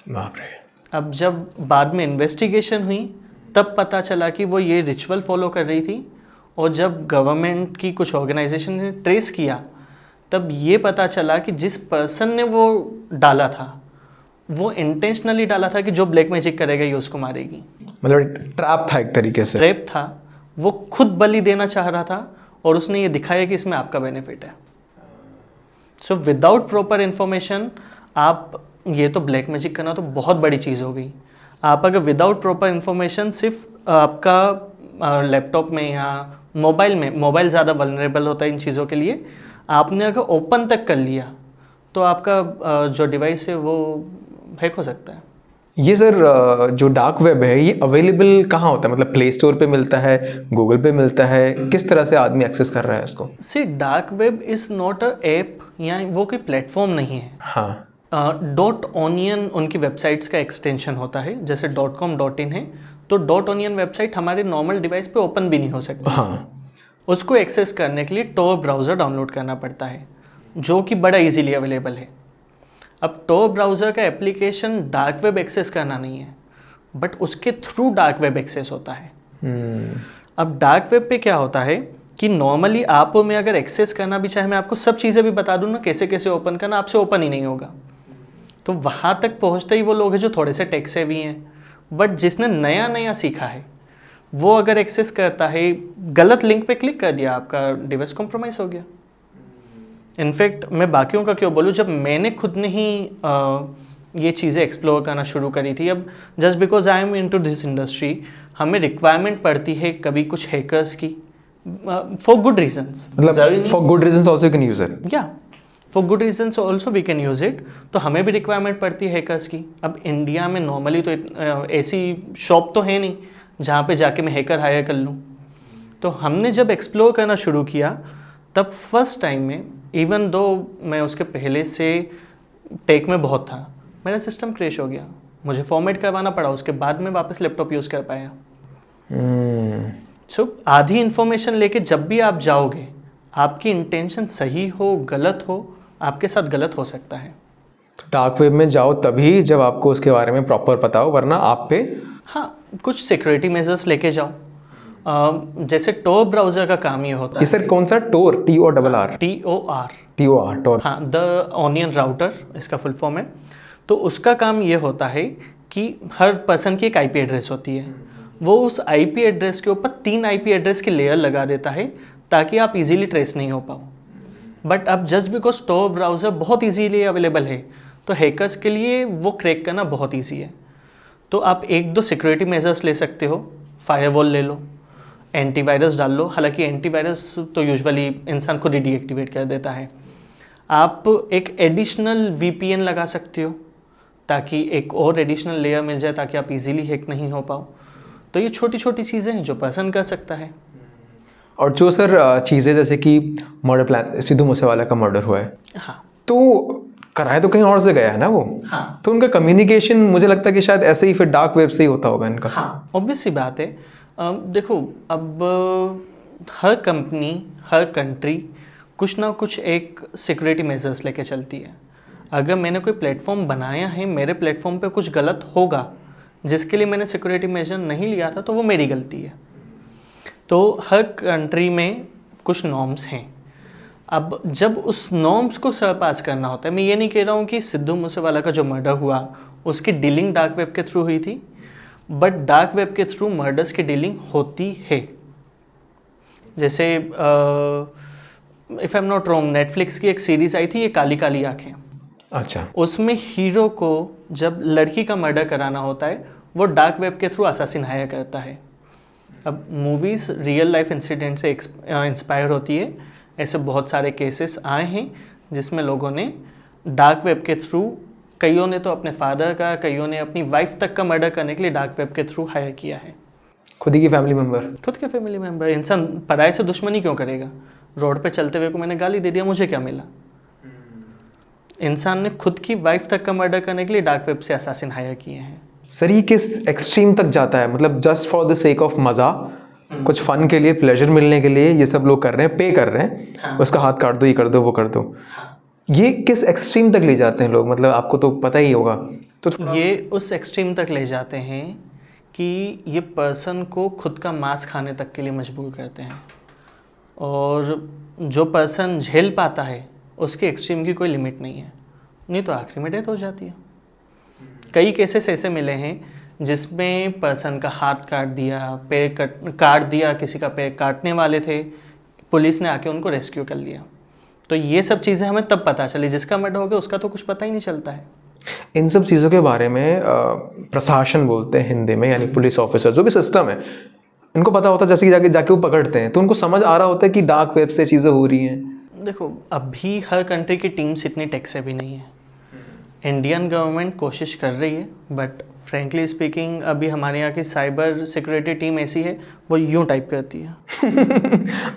बाप रे। अब जब बाद में इन्वेस्टिगेशन हुई तब पता चला कि वो ये रिचुअल फॉलो कर रही थी, और जब गवर्नमेंट की कुछ ऑर्गेनाइजेशन ने ट्रेस किया तब ये पता चला कि जिस पर्सन ने वो डाला था वो इंटेंशनली डाला था कि जो ब्लैक मैजिक करेगा ये उसको मारेगी। मतलब ट्रैप था एक तरीके से। ट्रैप था, वो खुद बलि देना चाह रहा था और उसने ये दिखाया कि इसमें आपका बेनिफिट है। सो विदाउट प्रॉपर इन्फॉर्मेशन आप, ये तो ब्लैक मैजिक करना तो बहुत बड़ी चीज़ हो गई। आप अगर विदाउट प्रॉपर इन्फॉर्मेशन सिर्फ आपका लैपटॉप में या मोबाइल ज़्यादा वल्नरेबल होता है इन चीज़ों के लिए, आपने अगर ओपन तक कर लिया तो आपका जो डिवाइस है वो हैक हो सकता है। ये सर जो डार्क वेब है ये अवेलेबल कहाँ होता है? मतलब प्ले स्टोर पे मिलता है, गूगल पे मिलता है, किस तरह से आदमी एक्सेस कर रहा है इसको? See, dark web is not a app या वो कोई प्लेटफॉर्म नहीं है। हाँ। .onion उनकी वेबसाइट्स का एक्सटेंशन होता है, जैसे .com .in है, तो .onion वेबसाइट हमारे नॉर्मल डिवाइस पे ओपन भी नहीं हो सकती। हाँ। उसको एक्सेस करने के लिए टॉर ब्राउज़र डाउनलोड करना पड़ता है, जो कि बड़ा इजीली अवेलेबल है। अब टॉर ब्राउज़र का एप्लीकेशन डार्क वेब एक्सेस करना नहीं है, बट उसके थ्रू डार्क वेब एक्सेस होता है। अब डार्क वेब पे क्या होता है कि नॉर्मली आप में अगर एक्सेस करना भी चाहे, मैं आपको सब चीज़ें भी बता दूँ ना कैसे कैसे ओपन करना, आपसे ओपन ही नहीं होगा। तो वहाँ तक पहुँचते ही वो लोग हैं जो थोड़े से टेक से भी हैं, बट जिसने नया नया सीखा है वो अगर एक्सेस करता है, गलत लिंक पे क्लिक कर दिया, आपका डिवाइस कॉम्प्रोमाइज़ हो गया। इनफैक्ट मैं बाकियों का क्यों बोलूँ, जब मैंने खुद ने ही ये चीज़ें एक्सप्लोर करना शुरू करी थी, अब just because I am into this industry, हमें रिक्वायरमेंट पड़ती है कभी कुछ हैकर्स की, फॉर गुड रीजंस, मतलब for good reasons also you can use it. या for good reasons also we can use it. तो हमें भी रिक्वायरमेंट पड़ती है हैकर्स की। अब इंडिया में नॉर्मली तो ऐसी शॉप तो है नहीं जहाँ पे जाके मैं हैकर हायर कर लूँ। तो हमने जब एक्सप्लोर करना शुरू किया तब फर्स्ट टाइम में, इवन दो मैं उसके पहले से टेक में बहुत था, मेरा सिस्टम क्रैश हो गया, मुझे फॉर्मेट करवाना पड़ा, उसके बाद में वापस लैपटॉप यूज़ कर पाया। सो आधी इन्फॉर्मेशन लेके जब भी आप जाओगे, आपकी इंटेंशन सही हो गलत हो, आपके साथ गलत हो सकता है। डार्क वेब में जाओ तभी जब आपको उसके बारे में प्रॉपर पता हो, वरना आप पे हाँ कुछ सिक्योरिटी मेजर्स लेके जाओ। जैसे टोर ब्राउज़र का काम ये होता है। सर कौन सा टोर? TOR टोर। हाँ, द ऑनियन राउटर इसका फुल फॉर्म है। तो उसका काम ये होता है कि हर पर्सन की एक IP एड्रेस होती है, वो उस IP एड्रेस के ऊपर 3 IP एड्रेस की लेयर लगा देता है ताकि आप इजीली ट्रेस नहीं हो पाओ। बट अब जस्ट बिकॉज टोर ब्राउज़र बहुत इजीली अवेलेबल है, तो हैकर्स के लिए वो क्रैक करना बहुत ईजी है। तो आप 1-2 सिक्योरिटी मेजर्स ले सकते हो, फायरवॉल ले लो, एंटीवायरस डाल लो। हालांकि एंटीवायरस तो यूजुअली इंसान खुद ही डीएक्टिवेट कर देता है। आप एक एडिशनल VPN लगा सकते हो ताकि एक और एडिशनल लेयर मिल जाए ताकि आप इजीली हैक नहीं हो पाओ। तो ये छोटी छोटी चीज़ें हैं जो पर्सन कर सकता है। और जो सर चीज़ें जैसे कि मर्डर प्लान, सिद्धू मूसेवाला का मर्डर हुआ है, हाँ तो कराया तो कहीं और से गया है ना वो। हाँ, तो उनका कम्युनिकेशन मुझे लगता है कि शायद ऐसे ही फिर डार्क वेब से ही होता होगा इनका। हाँ ऑब्वियस सी बात है। देखो अब हर कंपनी, हर कंट्री कुछ ना कुछ एक सिक्योरिटी मेजर्स लेके चलती है। अगर मैंने कोई प्लेटफॉर्म बनाया है, मेरे प्लेटफॉर्म पे कुछ गलत होगा जिसके लिए मैंने सिक्योरिटी मेजर नहीं लिया था, तो वो मेरी गलती है। तो हर कंट्री में कुछ नॉर्म्स हैं। अब जब उस नॉर्म्स को सरपास करना होता है, मैं ये नहीं कह रहा हूँ कि सिद्धू मूसेवाला का जो मर्डर हुआ उसकी डीलिंग डार्क वेब के थ्रू हुई थी, बट डार्क वेब के थ्रू मर्डर्स की डीलिंग होती है। जैसे if I am not wrong, Netflix की एक सीरीज़ आई थी, ये काली काली आँखें। अच्छा। उसमें हीरो को जब लड़की का मर्डर कराना होता है, वो डार्क वेब के थ्रू असासिन हायर करता है। अब मूवीज़ रियल लाइफ इंसिडेंट से इंस्पायर होती है। ऐसे बहुत सारे केसेस आए हैं जिसमें लोगों ने डार्क वेब के थ्रू, कईयों ने तो अपने फादर का, कईयों ने अपनी वाइफ तक का मर्डर करने के लिए डार्क वेब के थ्रू हायर किया है। खुद ही की फैमिली मेम्बर। खुद के फैमिली मेम्बर। इंसान पराये से दुश्मनी क्यों करेगा? रोड पे चलते हुए को मैंने गाली दे दिया, मुझे क्या मिला? इंसान ने खुद की वाइफ तक का मर्डर करने के लिए डार्क वेब से असासिन हायर किए हैं। सर ये किस एक्सट्रीम तक जाता है? मतलब just for the sake of मज़ा, कुछ फन के लिए, प्लेजर मिलने के लिए ये सब लोग कर रहे हैं, पे कर रहे हैं। हाँ। उसका हाथ काट दो, ये कर दो, वो कर दो। ये किस एक्सट्रीम तक ले जाते हैं लोग? मतलब आपको तो पता ही होगा। तो ये उस एक्सट्रीम तक ले जाते हैं कि ये पर्सन को खुद का मांस खाने तक के लिए मजबूर करते हैं, और जो पर्सन झेल पाता है उसके एक्सट्रीम की कोई लिमिट नहीं है, नहीं तो आखिरी में डेथ हो जाती है। कई केसेस ऐसे मिले हैं जिसमें पर्सन का हाथ काट दिया, पैर काट दिया, किसी का पैर काटने वाले थे, पुलिस ने आके उनको रेस्क्यू कर लिया। तो ये सब चीज़ें हमें तब पता चली, जिसका मर्डर हो गया उसका तो कुछ पता ही नहीं चलता है। इन सब चीज़ों के बारे में प्रशासन बोलते हैं हिंदी में, यानी पुलिस ऑफिसर, जो भी सिस्टम है, इनको पता होता है। जैसे कि जाके वो पकड़ते हैं तो उनको समझ आ रहा होता है कि डार्क वेब से चीज़ें हो रही हैं। देखो अभी हर कंट्री की टीम्स इतनी टेक से भी नहीं है। इंडियन गवर्नमेंट कोशिश कर रही है, बट फ्रेंकली स्पीकिंग अभी हमारे यहाँ की साइबर सिक्योरिटी टीम ऐसी है, वो यूँ टाइप करती है।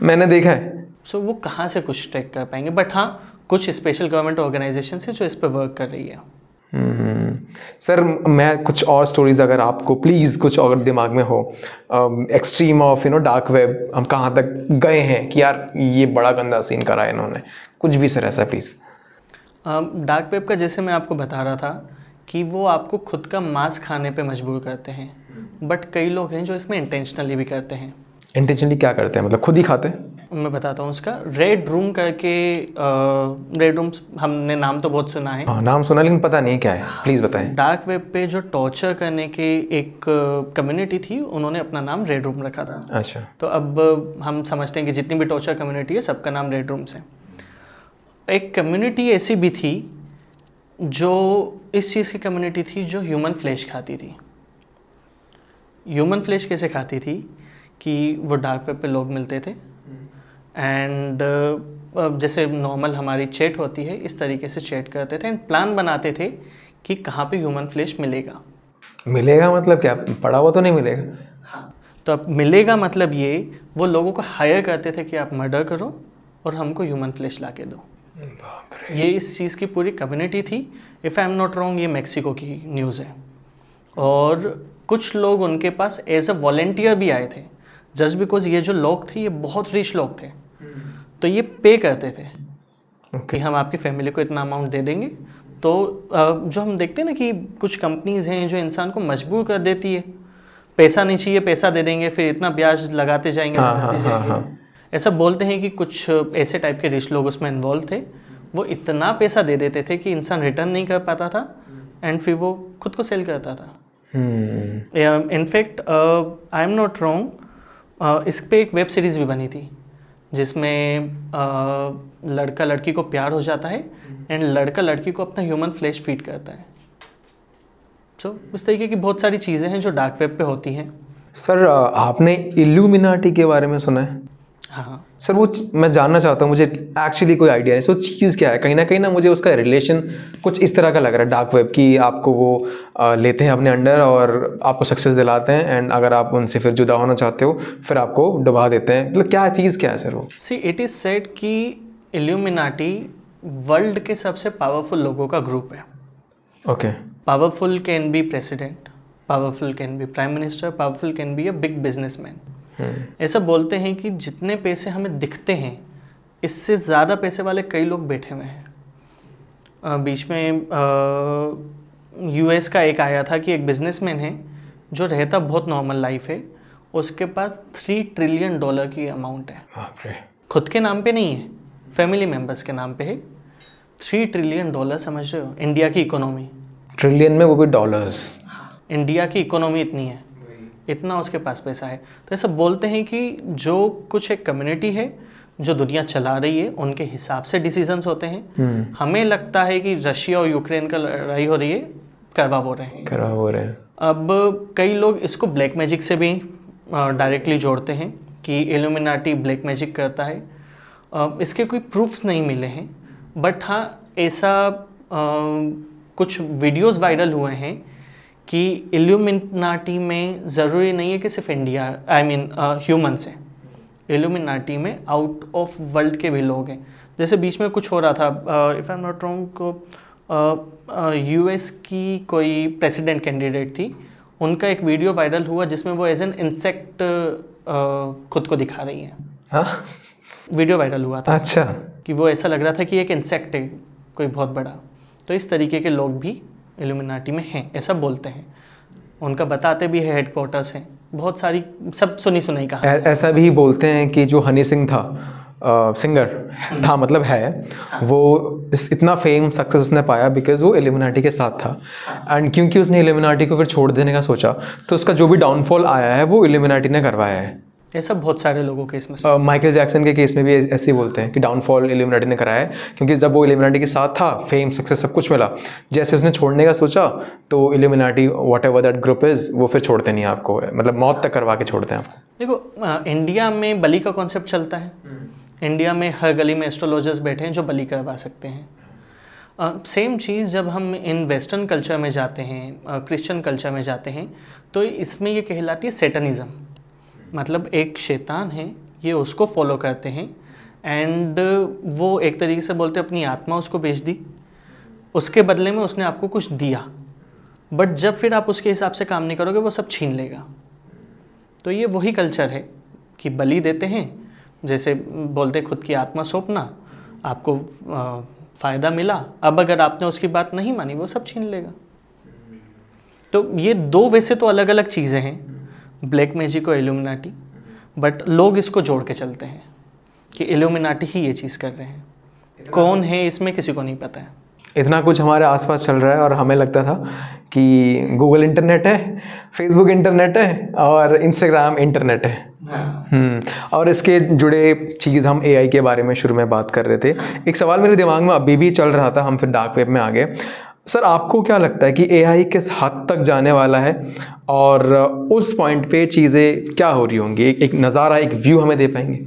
मैंने देखा है। सो वो कहाँ से कुछ ट्रैक कर पाएंगे? बट हाँ, कुछ स्पेशल गवर्नमेंट ऑर्गेनाइजेशन है जो इस पर वर्क कर रही है। सर मैं कुछ और स्टोरीज, अगर आपको प्लीज़ कुछ और दिमाग में हो, एक्सट्रीम ऑफ डार्क वेब, हम कहाँ तक गए हैं कि यार ये बड़ा गंदा सीन करा है इन्होंने, कुछ भी सर ऐसा प्लीज़। डार्क वेब का जैसे मैं आपको बता रहा था कि वो आपको खुद का मांस खाने पे मजबूर करते हैं, बट कई लोग हैं जो इसमें इंटेंशनली भी करते हैं। इंटेंशनली क्या करते हैं? मतलब खुद ही खाते हैं? मैं बताता हूँ उसका। रेड रूम करके, रेड रूम हमने नाम तो बहुत सुना है। हाँ, नाम सुना लेकिन पता नहीं क्या है, प्लीज़ बताएं। डार्क वेब पे जो टॉर्चर करने के एक कम्युनिटी थी, उन्होंने अपना नाम रेड रूम रखा था। अच्छा। तो अब हम समझते हैं कि जितनी भी टॉर्चर कम्युनिटी है सबका नाम रेड रूम्स है। एक कम्युनिटी ऐसी भी थी जो इस चीज़ की कम्युनिटी थी जो ह्यूमन फ्लैश खाती थी। ह्यूमन फ्लैश कैसे खाती थी कि वो डार्क वेब पे लोग मिलते थे एंड जैसे नॉर्मल हमारी चैट होती है इस तरीके से चैट करते थे एंड प्लान बनाते थे कि कहाँ पे ह्यूमन फ्लैश मिलेगा। मिलेगा मतलब क्या, पड़ा हुआ तो नहीं मिलेगा? हाँ, तो अब मिलेगा मतलब ये, वो लोगों को हायर करते थे कि आप मर्डर करो और हमको ह्यूमन फ्लैश ला के दो। ये इस चीज़ की पूरी कम्युनिटी थी। If I am not wrong, ये मेक्सिको की न्यूज़ है। और कुछ लोग उनके पास एज अ वॉलेंटियर भी आए थे, जस्ट बिकॉज ये जो लोग थे ये बहुत रिच लोग थे, तो ये पे करते थे कि हम आपकी फैमिली को इतना अमाउंट दे देंगे। तो जो हम देखते हैं ना कि कुछ कंपनीज हैं जो इंसान को मजबूर कर देती है, पैसा नहीं चाहिए पैसा दे देंगे, फिर इतना ब्याज लगाते जाएंगे लगाते जाएंगे। ऐसा बोलते हैं कि कुछ ऐसे टाइप के रिच लोग उसमें इन्वॉल्व थे। वो इतना पैसा दे देते थे कि इंसान रिटर्न नहीं कर पाता था एंड फिर वो खुद को सेल करता था। In fact I am not wrong, इस पे एक वेब सीरीज़ भी बनी थी जिसमें लड़का लड़की को प्यार हो जाता है एंड लड़का लड़की को अपना ह्यूमन फ्लैश फीड करता है। तो इस तरीके की बहुत सारी चीज़ें हैं जो डार्क वेब पे होती हैं। सर आपने इल्यूमिनाटी के बारे में सुना है? हाँ सर वो मैं जानना चाहता हूँ, मुझे एक्चुअली कोई आइडिया नहीं। सो चीज़ क्या है, कहीं ना मुझे उसका रिलेशन कुछ इस तरह का लग रहा है डार्क वेब की। आपको वो लेते हैं अपने अंडर और आपको सक्सेस दिलाते हैं एंड अगर आप उनसे फिर जुदा होना चाहते हो फिर आपको डुबा देते हैं। मतलब क्या चीज़ क्या है सर वो? सी इट इज़ सेड कि इल्यूमिनाटी वर्ल्ड के सबसे पावरफुल लोगों का ग्रुप है। Okay. Powerful can be president, powerful can be prime minister, powerful can be a big businessman. ऐसा बोलते हैं कि जितने पैसे हमें दिखते हैं इससे ज़्यादा पैसे वाले कई लोग बैठे हुए हैं। बीच में यूएस का एक आया था कि एक बिजनेसमैन है जो रहता बहुत नॉर्मल लाइफ है, उसके पास $3 ट्रिलियन की अमाउंट है। खुद के नाम पे नहीं है, फैमिली मेम्बर्स के नाम पे है। $3 ट्रिलियन, समझ रहे हो? इंडिया की इकोनॉमी, ट्रिलियन में वो भी डॉलर्स। इंडिया की इकोनॉमी इतनी है, इतना उसके पास पैसा है। तो ऐसा बोलते हैं कि जो कुछ एक कम्युनिटी है जो दुनिया चला रही है उनके हिसाब से डिसीजंस होते हैं। हमें लगता है कि रशिया और यूक्रेन का लड़ाई हो रही है, करवा हो रहे हैं। अब कई लोग इसको ब्लैक मैजिक से भी डायरेक्टली जोड़ते हैं कि इल्यूमिनाटी ब्लैक मैजिक करता है। इसके कोई प्रूफ्स नहीं मिले हैं, बट हाँ ऐसा कुछ वीडियोस वायरल हुए हैं कि इल्यूमिनाटी में ज़रूरी नहीं है कि सिर्फ इंडिया, आई मीन ह्यूमन्स हैं। इल्यूमिनाटी में आउट ऑफ वर्ल्ड के भी लोग हैं। जैसे बीच में कुछ हो रहा था, if I am not wrong, को यूएस की कोई प्रेसिडेंट कैंडिडेट थी, उनका एक वीडियो वायरल हुआ जिसमें वो एज एन इंसेक्ट खुद को दिखा रही हैं। हाँ, वीडियो वायरल हुआ था। अच्छा। कि वो ऐसा लग रहा था कि एक इंसेक्ट है कोई बहुत बड़ा। तो इस तरीके के लोग भी इल्यूमिनाटी में हैं, ऐसा बोलते हैं। उनका बताते भी है, हेडक्वार्टर्स हैं, बहुत सारी सब सुनी सुनाई कहा। ऐसा भी बोलते हैं कि जो हनी सिंह था, सिंगर था मतलब है, वो इतना फेम सक्सेस उसने पाया बिकॉज वो इल्यूमिनाटी के साथ था। एंड क्योंकि उसने इल्यूमिनाटी को फिर छोड़ देने का सोचा तो उसका जो भी डाउनफॉल आया है वो इल्यूमिनाटी ने करवाया है। ऐसा बहुत सारे लोगों के इसमें माइकल जैक्सन के केस में भी ऐसे ही बोलते हैं कि डाउनफॉल इल्यूमिनाटी ने कराया है, क्योंकि जब वो इल्यूमिनाटी के साथ था फेम सक्सेस सब कुछ मिला, जैसे उसने छोड़ने का सोचा तो illuminati what ever that group is वो फिर छोड़ते नहीं आपको, मतलब मौत तक करवा के छोड़ते हैं आपको। देखो इंडिया में बलि का कॉन्सेप्ट चलता है। इंडिया में हर गली में एस्ट्रोलॉजर्स बैठे हैं जो बलि करवा सकते हैं। सेम चीज़ जब हम इन वेस्टर्न कल्चर में जाते हैं, क्रिश्चियन कल्चर में जाते हैं, तो इसमें ये कहलाती है सेटनिज़म। मतलब एक शैतान है, ये उसको फॉलो करते हैं एंड वो एक तरीके से बोलते अपनी आत्मा उसको बेच दी, उसके बदले में उसने आपको कुछ दिया, बट जब फिर आप उसके हिसाब से काम नहीं करोगे वो सब छीन लेगा। तो ये वही कल्चर है कि बलि देते हैं, जैसे बोलते खुद की आत्मा सौंपना, आपको फ़ायदा मिला, अब अगर आपने उसकी बात नहीं मानी वो सब छीन लेगा। तो ये दो वैसे तो अलग अलग चीज़ें हैं, ब्लैक मैजिक और इल्यूमिनाटी, बट लोग इसको जोड़ के चलते हैं। कि इल्यूमिनाटी ही ये चीज़ कर रहे हैं। कौन है इसमें किसी को नहीं पता है। इतना कुछ हमारे आसपास चल रहा है और हमें लगता था कि गूगल इंटरनेट है, फेसबुक इंटरनेट है और इंस्टाग्राम इंटरनेट है। और इसके जुड़े चीज़ हम एआई के बारे में शुरू में बात कर रहे थे। एक सवाल मेरे दिमाग में अभी भी चल रहा था, हम फिर डार्क वेब में आ गए। सर, आपको क्या लगता है कि एआई किस हद तक जाने वाला है और उस पॉइंट पे चीज़ें क्या हो रही होंगी? एक नज़ारा, एक व्यू हमें दे पाएंगे?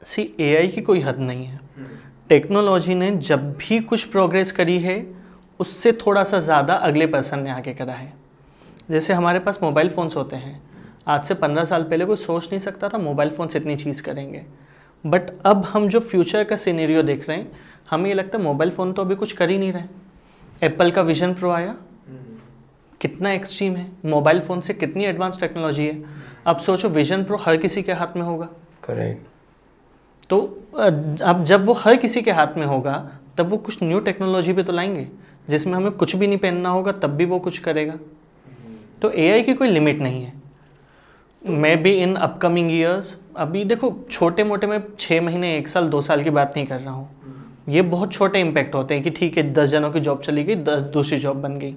सी, एआई की कोई हद नहीं है। टेक्नोलॉजी ने जब भी कुछ प्रोग्रेस करी है उससे थोड़ा सा ज़्यादा अगले पर्सन ने आगे करा है। जैसे हमारे पास मोबाइल फ़ोन्स होते हैं, आज से 15 साल पहले कोई सोच नहीं सकता था मोबाइल फ़ोन्स इतनी चीज़ करेंगे। बट अब हम जो फ्यूचर का सिनेरियो देख रहे हैं, हमें ये लगता है मोबाइल फ़ोन तो अभी कुछ कर ही नहीं रहे। एप्पल का विजन प्रो आया, कितना एक्सट्रीम है, मोबाइल फ़ोन से कितनी एडवांस टेक्नोलॉजी है। अब सोचो विजन प्रो हर किसी के हाथ में होगा। करेक्ट। तो अब जब वो हर किसी के हाथ में होगा तब वो कुछ न्यू टेक्नोलॉजी पे तो लाएंगे जिसमें हमें कुछ भी नहीं पहनना होगा तब भी वो कुछ करेगा। तो एआई की कोई लिमिट नहीं है। मैं भी इन अपकमिंग ईयर्स, अभी देखो छोटे मोटे में 6 महीने 1 साल 2 साल की बात नहीं कर रहा हूँ, ये बहुत छोटे इम्पैक्ट होते हैं कि ठीक है 10 जनों की जॉब चली गई, 10 दूसरी जॉब बन गई।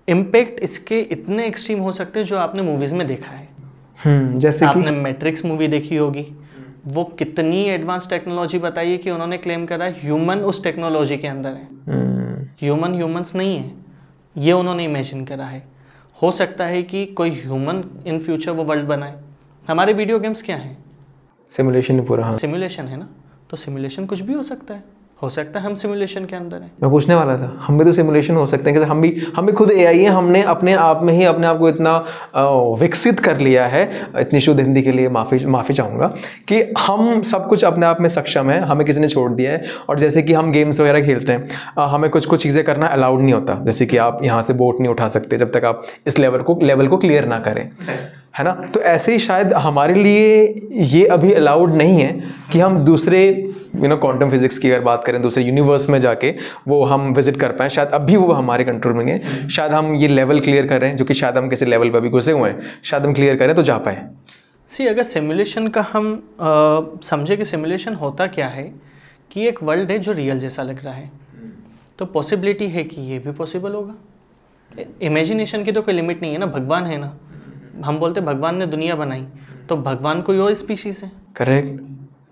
इम्पैक्ट इसके इतने एक्सट्रीम हो सकते हैं जो आपने मूवीज़ में देखा है। जैसे आपने मैट्रिक्स मूवी देखी होगी, वो कितनी एडवांस टेक्नोलॉजी बताई है कि उन्होंने क्लेम करा ह्यूमन उस टेक्नोलॉजी के अंदर है। ह्यूमन्स नहीं है, ये उन्होंने इमेजिन करा है। हो सकता है कि कोई ह्यूमन इन फ्यूचर वो वर्ल्ड बनाए। हमारे वीडियो गेम्स क्या हैं? सिमुलेशन पूरा। हाँ, सिमुलेशन है ना, तो सिमुलेशन कुछ भी हो सकता है हम सिमुलेशन के अंदर हैं। मैं पूछने वाला था, हम भी तो सिमुलेशन हो सकते हैं कि हम भी खुद एआई हैं। हमने अपने आप में ही अपने आप को इतना विकसित कर लिया है, इतनी शुद्ध हिंदी के लिए माफ़ी चाहूँगा, कि हम सब कुछ अपने आप में सक्षम है, हमें किसी ने छोड़ दिया है। और जैसे कि हम गेम्स वगैरह खेलते हैं, हमें कुछ चीज़ें करना अलाउड नहीं होता। जैसे कि आप यहाँ से बोट नहीं उठा सकते जब तक आप इस लेवल को क्लियर ना करें, है ना। तो ऐसे ही शायद हमारे लिए ये अभी अलाउड नहीं है कि हम दूसरे क्वांटम फिजिक्स की अगर बात करें, दूसरे यूनिवर्स में जाके वो हम विजिट कर पाएँ। शायद अभी वो हमारे कंट्रोल में नहीं है। शायद हम ये लेवल क्लियर कर रहे हैं, जो कि शायद हम किसी लेवल पर अभी घुसे हुए हैं, शायद हम क्लियर करें तो जा पाएँ। सी, अगर सिमुलेशन का हम समझे कि सिमुलेशन होता क्या है, कि एक वर्ल्ड है जो रियल जैसा लग रहा है, तो पॉसिबिलिटी है कि ये भी पॉसिबल होगा। इमेजिनेशन की तो कोई लिमिट नहीं है ना। भगवान है ना, हम बोलते भगवान ने दुनिया बनाई, तो भगवान कोई और स्पीशीज है। करेक्ट।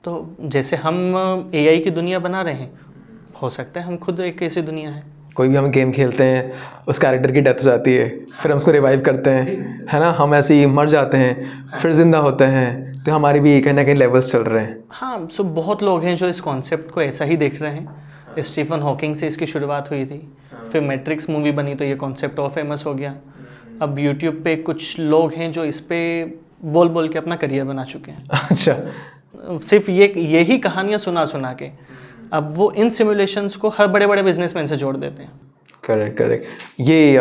तो जैसे हम एआई की दुनिया बना रहे हैं, हो सकता है हम खुद एक ऐसी दुनिया है। कोई भी हम गेम खेलते हैं, उस कैरेक्टर की डेथ हो जाती है, फिर हम उसको रिवाइव करते हैं, है ना। हम ऐसे ही मर जाते हैं, फिर जिंदा होते हैं। तो हमारी भी कहीं ना कहीं लेवल्स चल रहे हैं। हाँ, सो बहुत लोग हैं जो इस कॉन्सेप्ट को ऐसा ही देख रहे हैं। स्टीफन हॉकिंग से इसकी शुरुआत हुई थी, फिर मैट्रिक्स मूवी बनी तो ये कॉन्सेप्ट और फेमस हो गया। अब यूट्यूब पे कुछ लोग हैं जो इस पे बोल के अपना करियर बना चुके हैं। अच्छा। सिर्फ यही कहानियाँ सुना के अब वो इन सिमुलेशंस को हर बड़े बिजनेसमैन से जोड़ देते हैं। करेक्ट। ये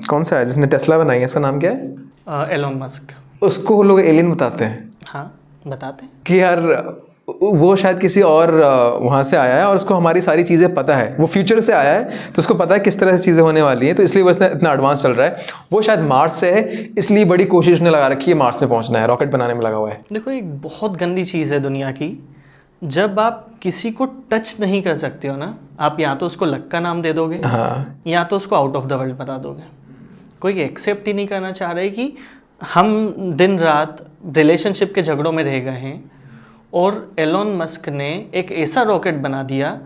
कौन सा है जिसने टेस्ला बनाई है, इसका नाम क्या है? Elon Musk. उसको लोग एलियन बताते हैं। हाँ, बताते हैं कि यार वो शायद किसी और वहाँ से आया है और उसको हमारी सारी चीज़ें पता है। वो फ्यूचर से आया है तो उसको पता है किस तरह से चीज़ें होने वाली हैं, तो इसलिए वो इतना एडवांस चल रहा है। वो शायद मार्स से है, इसलिए बड़ी कोशिश उसने लगा रखी है, मार्स में पहुँचना है, रॉकेट बनाने में लगा हुआ है। देखो, एक बहुत गंदी चीज़ है दुनिया की, जब आप किसी को टच नहीं कर सकते हो ना, आप या तो उसको लक का नाम दे दोगे, हाँ, या तो उसको आउट ऑफ द वर्ल्ड बता दोगे। कोई एक्सेप्ट ही नहीं करना चाह रहे कि हम दिन रात रिलेशनशिप के झगड़ों में रह गए हैं, और एलोन मस्क ने एक ऐसा रॉकेट बना दिया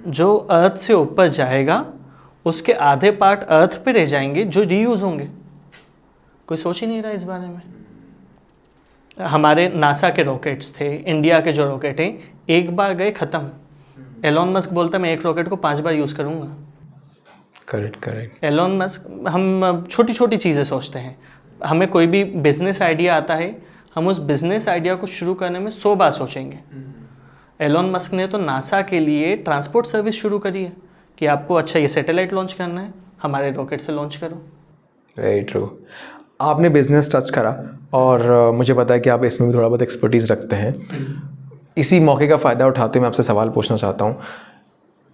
जो अर्थ से ऊपर जाएगा, उसके आधे पार्ट अर्थ पे रह जाएंगे जो रीयूज़ होंगे। कोई सोच ही नहीं रहा इस बारे में। हमारे नासा के रॉकेट्स थे, इंडिया के जो रॉकेट हैं, एक बार गए ख़त्म। एलोन मस्क बोलता मैं एक रॉकेट को 5 बार यूज़ करूँगा। करेक्ट। एलोन मस्क, हम छोटी छोटी चीज़ें सोचते हैं। हमें कोई भी बिजनेस आइडिया आता है, हम उस बिजनेस आइडिया को शुरू करने में 100 बार सोचेंगे। एलोन मस्क ने तो नासा के लिए ट्रांसपोर्ट सर्विस शुरू करी है कि आपको अच्छा ये सैटेलाइट लॉन्च करना है, हमारे रॉकेट से लॉन्च करो। Very true. आपने बिजनेस टच करा और मुझे पता है कि आप इसमें भी थोड़ा बहुत एक्सपर्टीज़ रखते हैं। इसी मौके का फ़ायदा उठाते हुए मैं आपसे सवाल पूछना चाहता हूँ।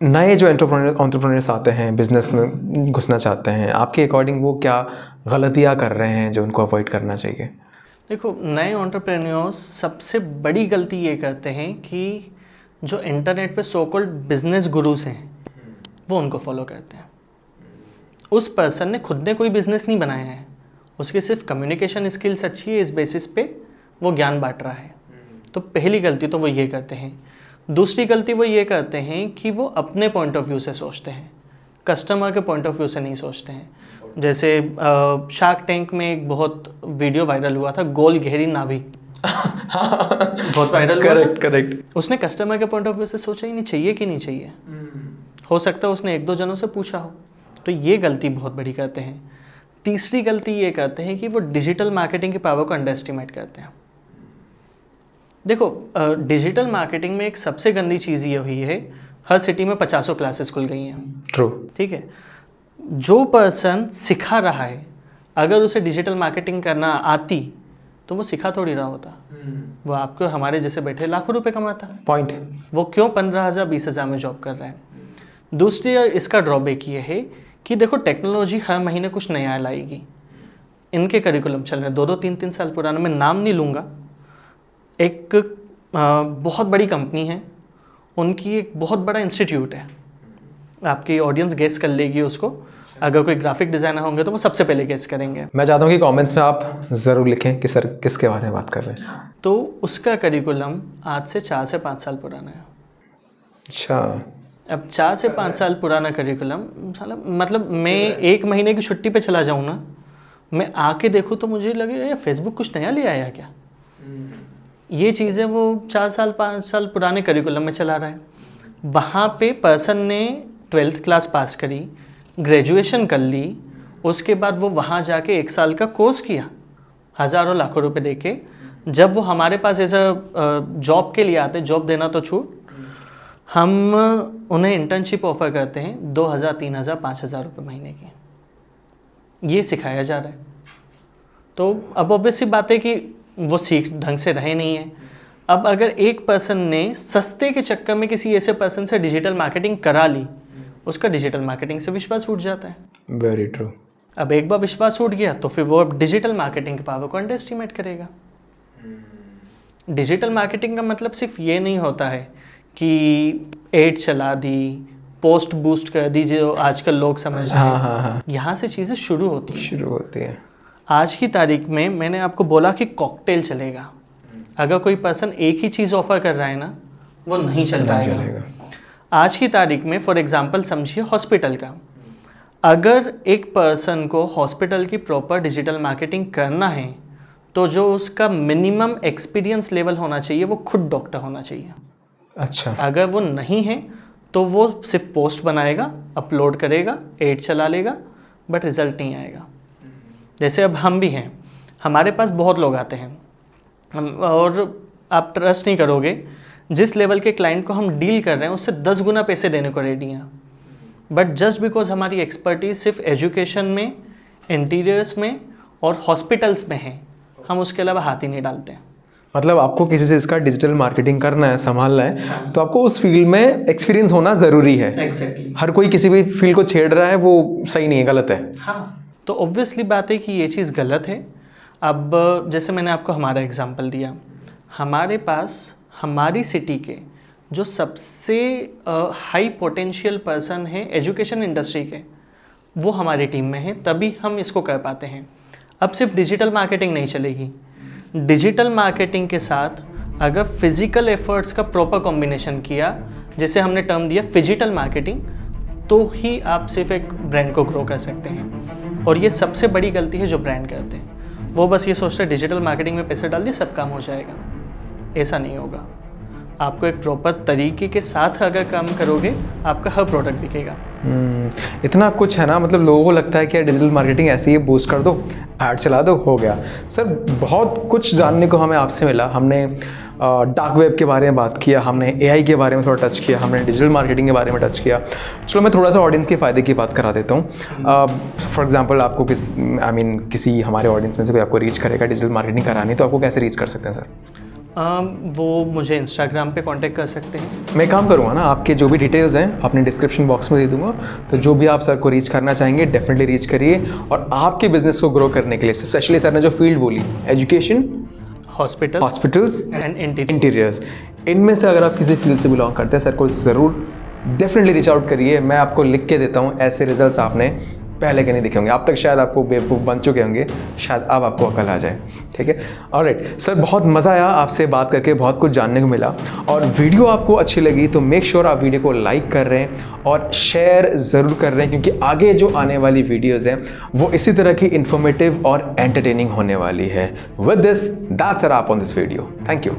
नए जो एंटरप्रेन्योर्स आते हैं, बिजनेस में घुसना चाहते हैं, आपके अकॉर्डिंग वो क्या गलतियाँ कर रहे हैं जो उनको अवॉइड करना चाहिए? देखो, नए एंटरप्रेन्योर्स सबसे बड़ी गलती ये करते हैं कि जो इंटरनेट पे सो कॉल्ड बिजनेस गुरुज हैं वो उनको फॉलो करते हैं। उस पर्सन ने खुद ने कोई बिजनेस नहीं बनाया है, उसकी सिर्फ कम्युनिकेशन स्किल्स अच्छी है, इस बेसिस पे वो ज्ञान बांट रहा है। तो पहली गलती तो वो ये करते हैं। दूसरी गलती वो ये करते हैं कि वो अपने पॉइंट ऑफ व्यू से सोचते हैं, कस्टमर के पॉइंट ऑफ व्यू से नहीं सोचते हैं। जैसे शार्क टैंक में एक बहुत वीडियो वायरल हुआ था, गोल घेरी नाभि बहुत वायरल हुआ। करेक्ट। उसने कस्टमर के पॉइंट ऑफ व्यू से सोचा ही नहीं, चाहिए कि नहीं चाहिए। हो सकता है उसने 1-2 जनों से पूछा हो। तो ये गलती बहुत बड़ी करते हैं। तीसरी गलती ये करते हैं कि वो डिजिटल मार्केटिंग की पावर को अंडर एस्टिमेट करते हैं। देखो, डिजिटल मार्केटिंग में एक सबसे गंदी चीज़ ये हुई है, हर सिटी में 50 क्लासेस खुल गई हैं। ट्रू। ठीक है, जो पर्सन सिखा रहा है अगर उसे डिजिटल मार्केटिंग करना आती तो वो सिखा थोड़ी रहा होता। वो आपको हमारे जैसे बैठे लाखों रुपए कमाता। पॉइंट। वो क्यों 15,000 20,000 में जॉब कर रहा है। दूसरी इसका ड्रॉबैक ये है कि देखो, टेक्नोलॉजी हर महीने कुछ नया लाएगी। इनके करिकुलम चल रहे हैं 2-2 3-3 साल पुराना, मैं नाम नहीं लूँगा। एक बहुत बड़ी कंपनी है, उनकी एक बहुत बड़ा इंस्टीट्यूट है। आपकी ऑडियंस गेस कर लेगी उसको। अगर कोई ग्राफिक डिज़ाइनर होंगे तो वो सबसे पहले गेस करेंगे। मैं चाहता हूँ कि कमेंट्स में आप ज़रूर लिखें कि सर किसके बारे में बात कर रहे हैं। तो उसका करिकुलम आज से 4 से 5 साल पुराना है। अच्छा। अब 4 से 5 साल पुराना करिकुलम, मतलब मैं 1 महीने की छुट्टी पे चला जाऊँ ना, मैं आके देखूँ तो मुझे लगे यार फेसबुक कुछ नया ले आया क्या। ये चीज़ें वो 4 साल 5 साल पुराने करिकुलम में चला रहा है। वहाँ पे पर्सन ने 12th क्लास पास करी, ग्रेजुएशन कर ली, उसके बाद वो वहाँ जाके 1 साल का कोर्स किया हज़ारों लाखों रुपए देके। जब वो हमारे पास एज अ जॉब के लिए आते, जॉब देना तो छूट, हम उन्हें इंटर्नशिप ऑफर करते हैं 2,000 3,000 5,000 रुपये महीने की। ये सिखाया जा रहा है। तो अब ऑब्वियस सी बात है कि वो सीख ढंग से रहे नहीं है। अब अगर एक पर्सन ने सस्ते के चक्कर में किसी ऐसे पर्सन से डिजिटल मार्केटिंग करा ली, उसका डिजिटल मार्केटिंग से विश्वास उठ जाता है। Very true. अब एक बार विश्वास उठ गया तो फिर वो अब डिजिटल मार्केटिंग की पावर को अंडर एस्टिमेट करेगा। डिजिटल मार्केटिंग का मतलब सिर्फ ये नहीं होता है कि एड चला दी, पोस्ट बूस्ट कर दी जो आजकल लोग समझ रहे हैं। हाँ। यहाँ से चीज़ें शुरू होती हैं। आज की तारीख में मैंने आपको बोला कि कॉकटेल चलेगा। अगर कोई पर्सन एक ही चीज़ ऑफर कर रहा है ना, वो नहीं चल पाएगा। आज की तारीख में फॉर एग्जांपल समझिए हॉस्पिटल का, अगर एक पर्सन को हॉस्पिटल की प्रॉपर डिजिटल मार्केटिंग करना है तो जो उसका मिनिमम एक्सपीरियंस लेवल होना चाहिए वो खुद डॉक्टर होना चाहिए। अच्छा। अगर वो नहीं है तो वो सिर्फ पोस्ट बनाएगा, अपलोड करेगा, एड चला लेगा, बट रिजल्ट नहीं आएगा। जैसे अब हम भी हैं, हमारे पास बहुत लोग आते हैं और आप ट्रस्ट नहीं करोगे, जिस लेवल के क्लाइंट को हम डील कर रहे हैं उससे 10 गुना पैसे देने को रेडी हैं। बट जस्ट बिकॉज हमारी एक्सपर्टीज सिर्फ एजुकेशन में, इंटीरियर्स में और हॉस्पिटल्स में है, हम उसके अलावा हाथ ही नहीं डालते हैं। मतलब आपको किसी से इसका डिजिटल मार्केटिंग करना है, संभालना है, तो आपको उस फील्ड में एक्सपीरियंस होना ज़रूरी है। एग्जैक्टली। हर कोई किसी भी फील्ड को छेड़ रहा है वो सही नहीं है, गलत है। हाँ, तो ऑब्वियसली बात है कि ये चीज़ गलत है। अब जैसे मैंने आपको हमारा एग्जांपल दिया, हमारे पास हमारी सिटी के जो सबसे हाई पोटेंशियल पर्सन है एजुकेशन इंडस्ट्री के, वो हमारी टीम में है, तभी हम इसको कर पाते हैं। अब सिर्फ डिजिटल मार्केटिंग नहीं चलेगी, डिजिटल मार्केटिंग के साथ अगर फिजिकल एफर्ट्स का प्रॉपर कॉम्बिनेशन किया, जिसे हमने टर्म दिया फिजिटल मार्केटिंग, तो ही आप सिर्फ एक ब्रांड को ग्रो कर सकते हैं। और ये सबसे बड़ी गलती है जो ब्रांड करते हैं, वो बस ये सोचते हैं डिजिटल मार्केटिंग में पैसे डाल दिए सब काम हो जाएगा। ऐसा नहीं होगा। आपको एक प्रॉपर तरीके के साथ अगर काम करोगे, आपका हर प्रोडक्ट बिकेगा। इतना कुछ है ना, मतलब लोगों को लगता है कि यार डिजिटल मार्केटिंग ऐसे ही बूस्ट कर दो, ऐड चला दो, हो गया। सर बहुत कुछ जानने को हमें आपसे मिला। हमने डार्क वेब के बारे में बात किया, हमने AI के बारे में थोड़ा टच किया, हमने डिजिटल मार्केटिंग के बारे में टच किया। चलो मैं थोड़ा सा ऑडियंस के फ़ायदे की बात करा देता हूँ। फॉर एग्जांपल आपको किसी हमारे ऑडियंस में से कोई आपको रीच करेगा डिजिटल मार्केटिंग करानी, तो आपको कैसे रीच कर सकते हैं सर? वो मुझे इंस्टाग्राम पे कांटेक्ट कर सकते हैं। मैं काम करूँगा ना, आपके जो भी डिटेल्स हैं अपने डिस्क्रिप्शन बॉक्स में दे दूँगा, तो जो भी आप सर को रीच करना चाहेंगे डेफिनेटली रीच करिए। और आपके बिजनेस को ग्रो करने के लिए स्पेशली सर ने जो फील्ड बोली, एजुकेशन हॉस्पिटल्स एंड इंटीरियर्स, इनमें से अगर आप किसी फील्ड से बिलोंग करते हैं सर को ज़रूर डेफिनेटली रीच आउट करिए। मैं आपको लिख के देता हूँ, ऐसे रिजल्ट्स आपने पहले के नहीं दिखे होंगे। अब तक शायद आपको बेवकूफ़ बन चुके होंगे, शायद अब आपको अकल आ जाए। ठीक है, ऑलराइट सर, बहुत मज़ा आया आपसे बात करके, बहुत कुछ जानने को मिला। और वीडियो आपको अच्छी लगी तो मेक श्योर आप वीडियो को लाइक कर रहे हैं और शेयर ज़रूर कर रहे हैं, क्योंकि आगे जो आने वाली वीडियोज़ हैं वो इसी तरह की इन्फॉर्मेटिव और एंटरटेनिंग होने वाली है। With this that's a rap on this video. Thank you.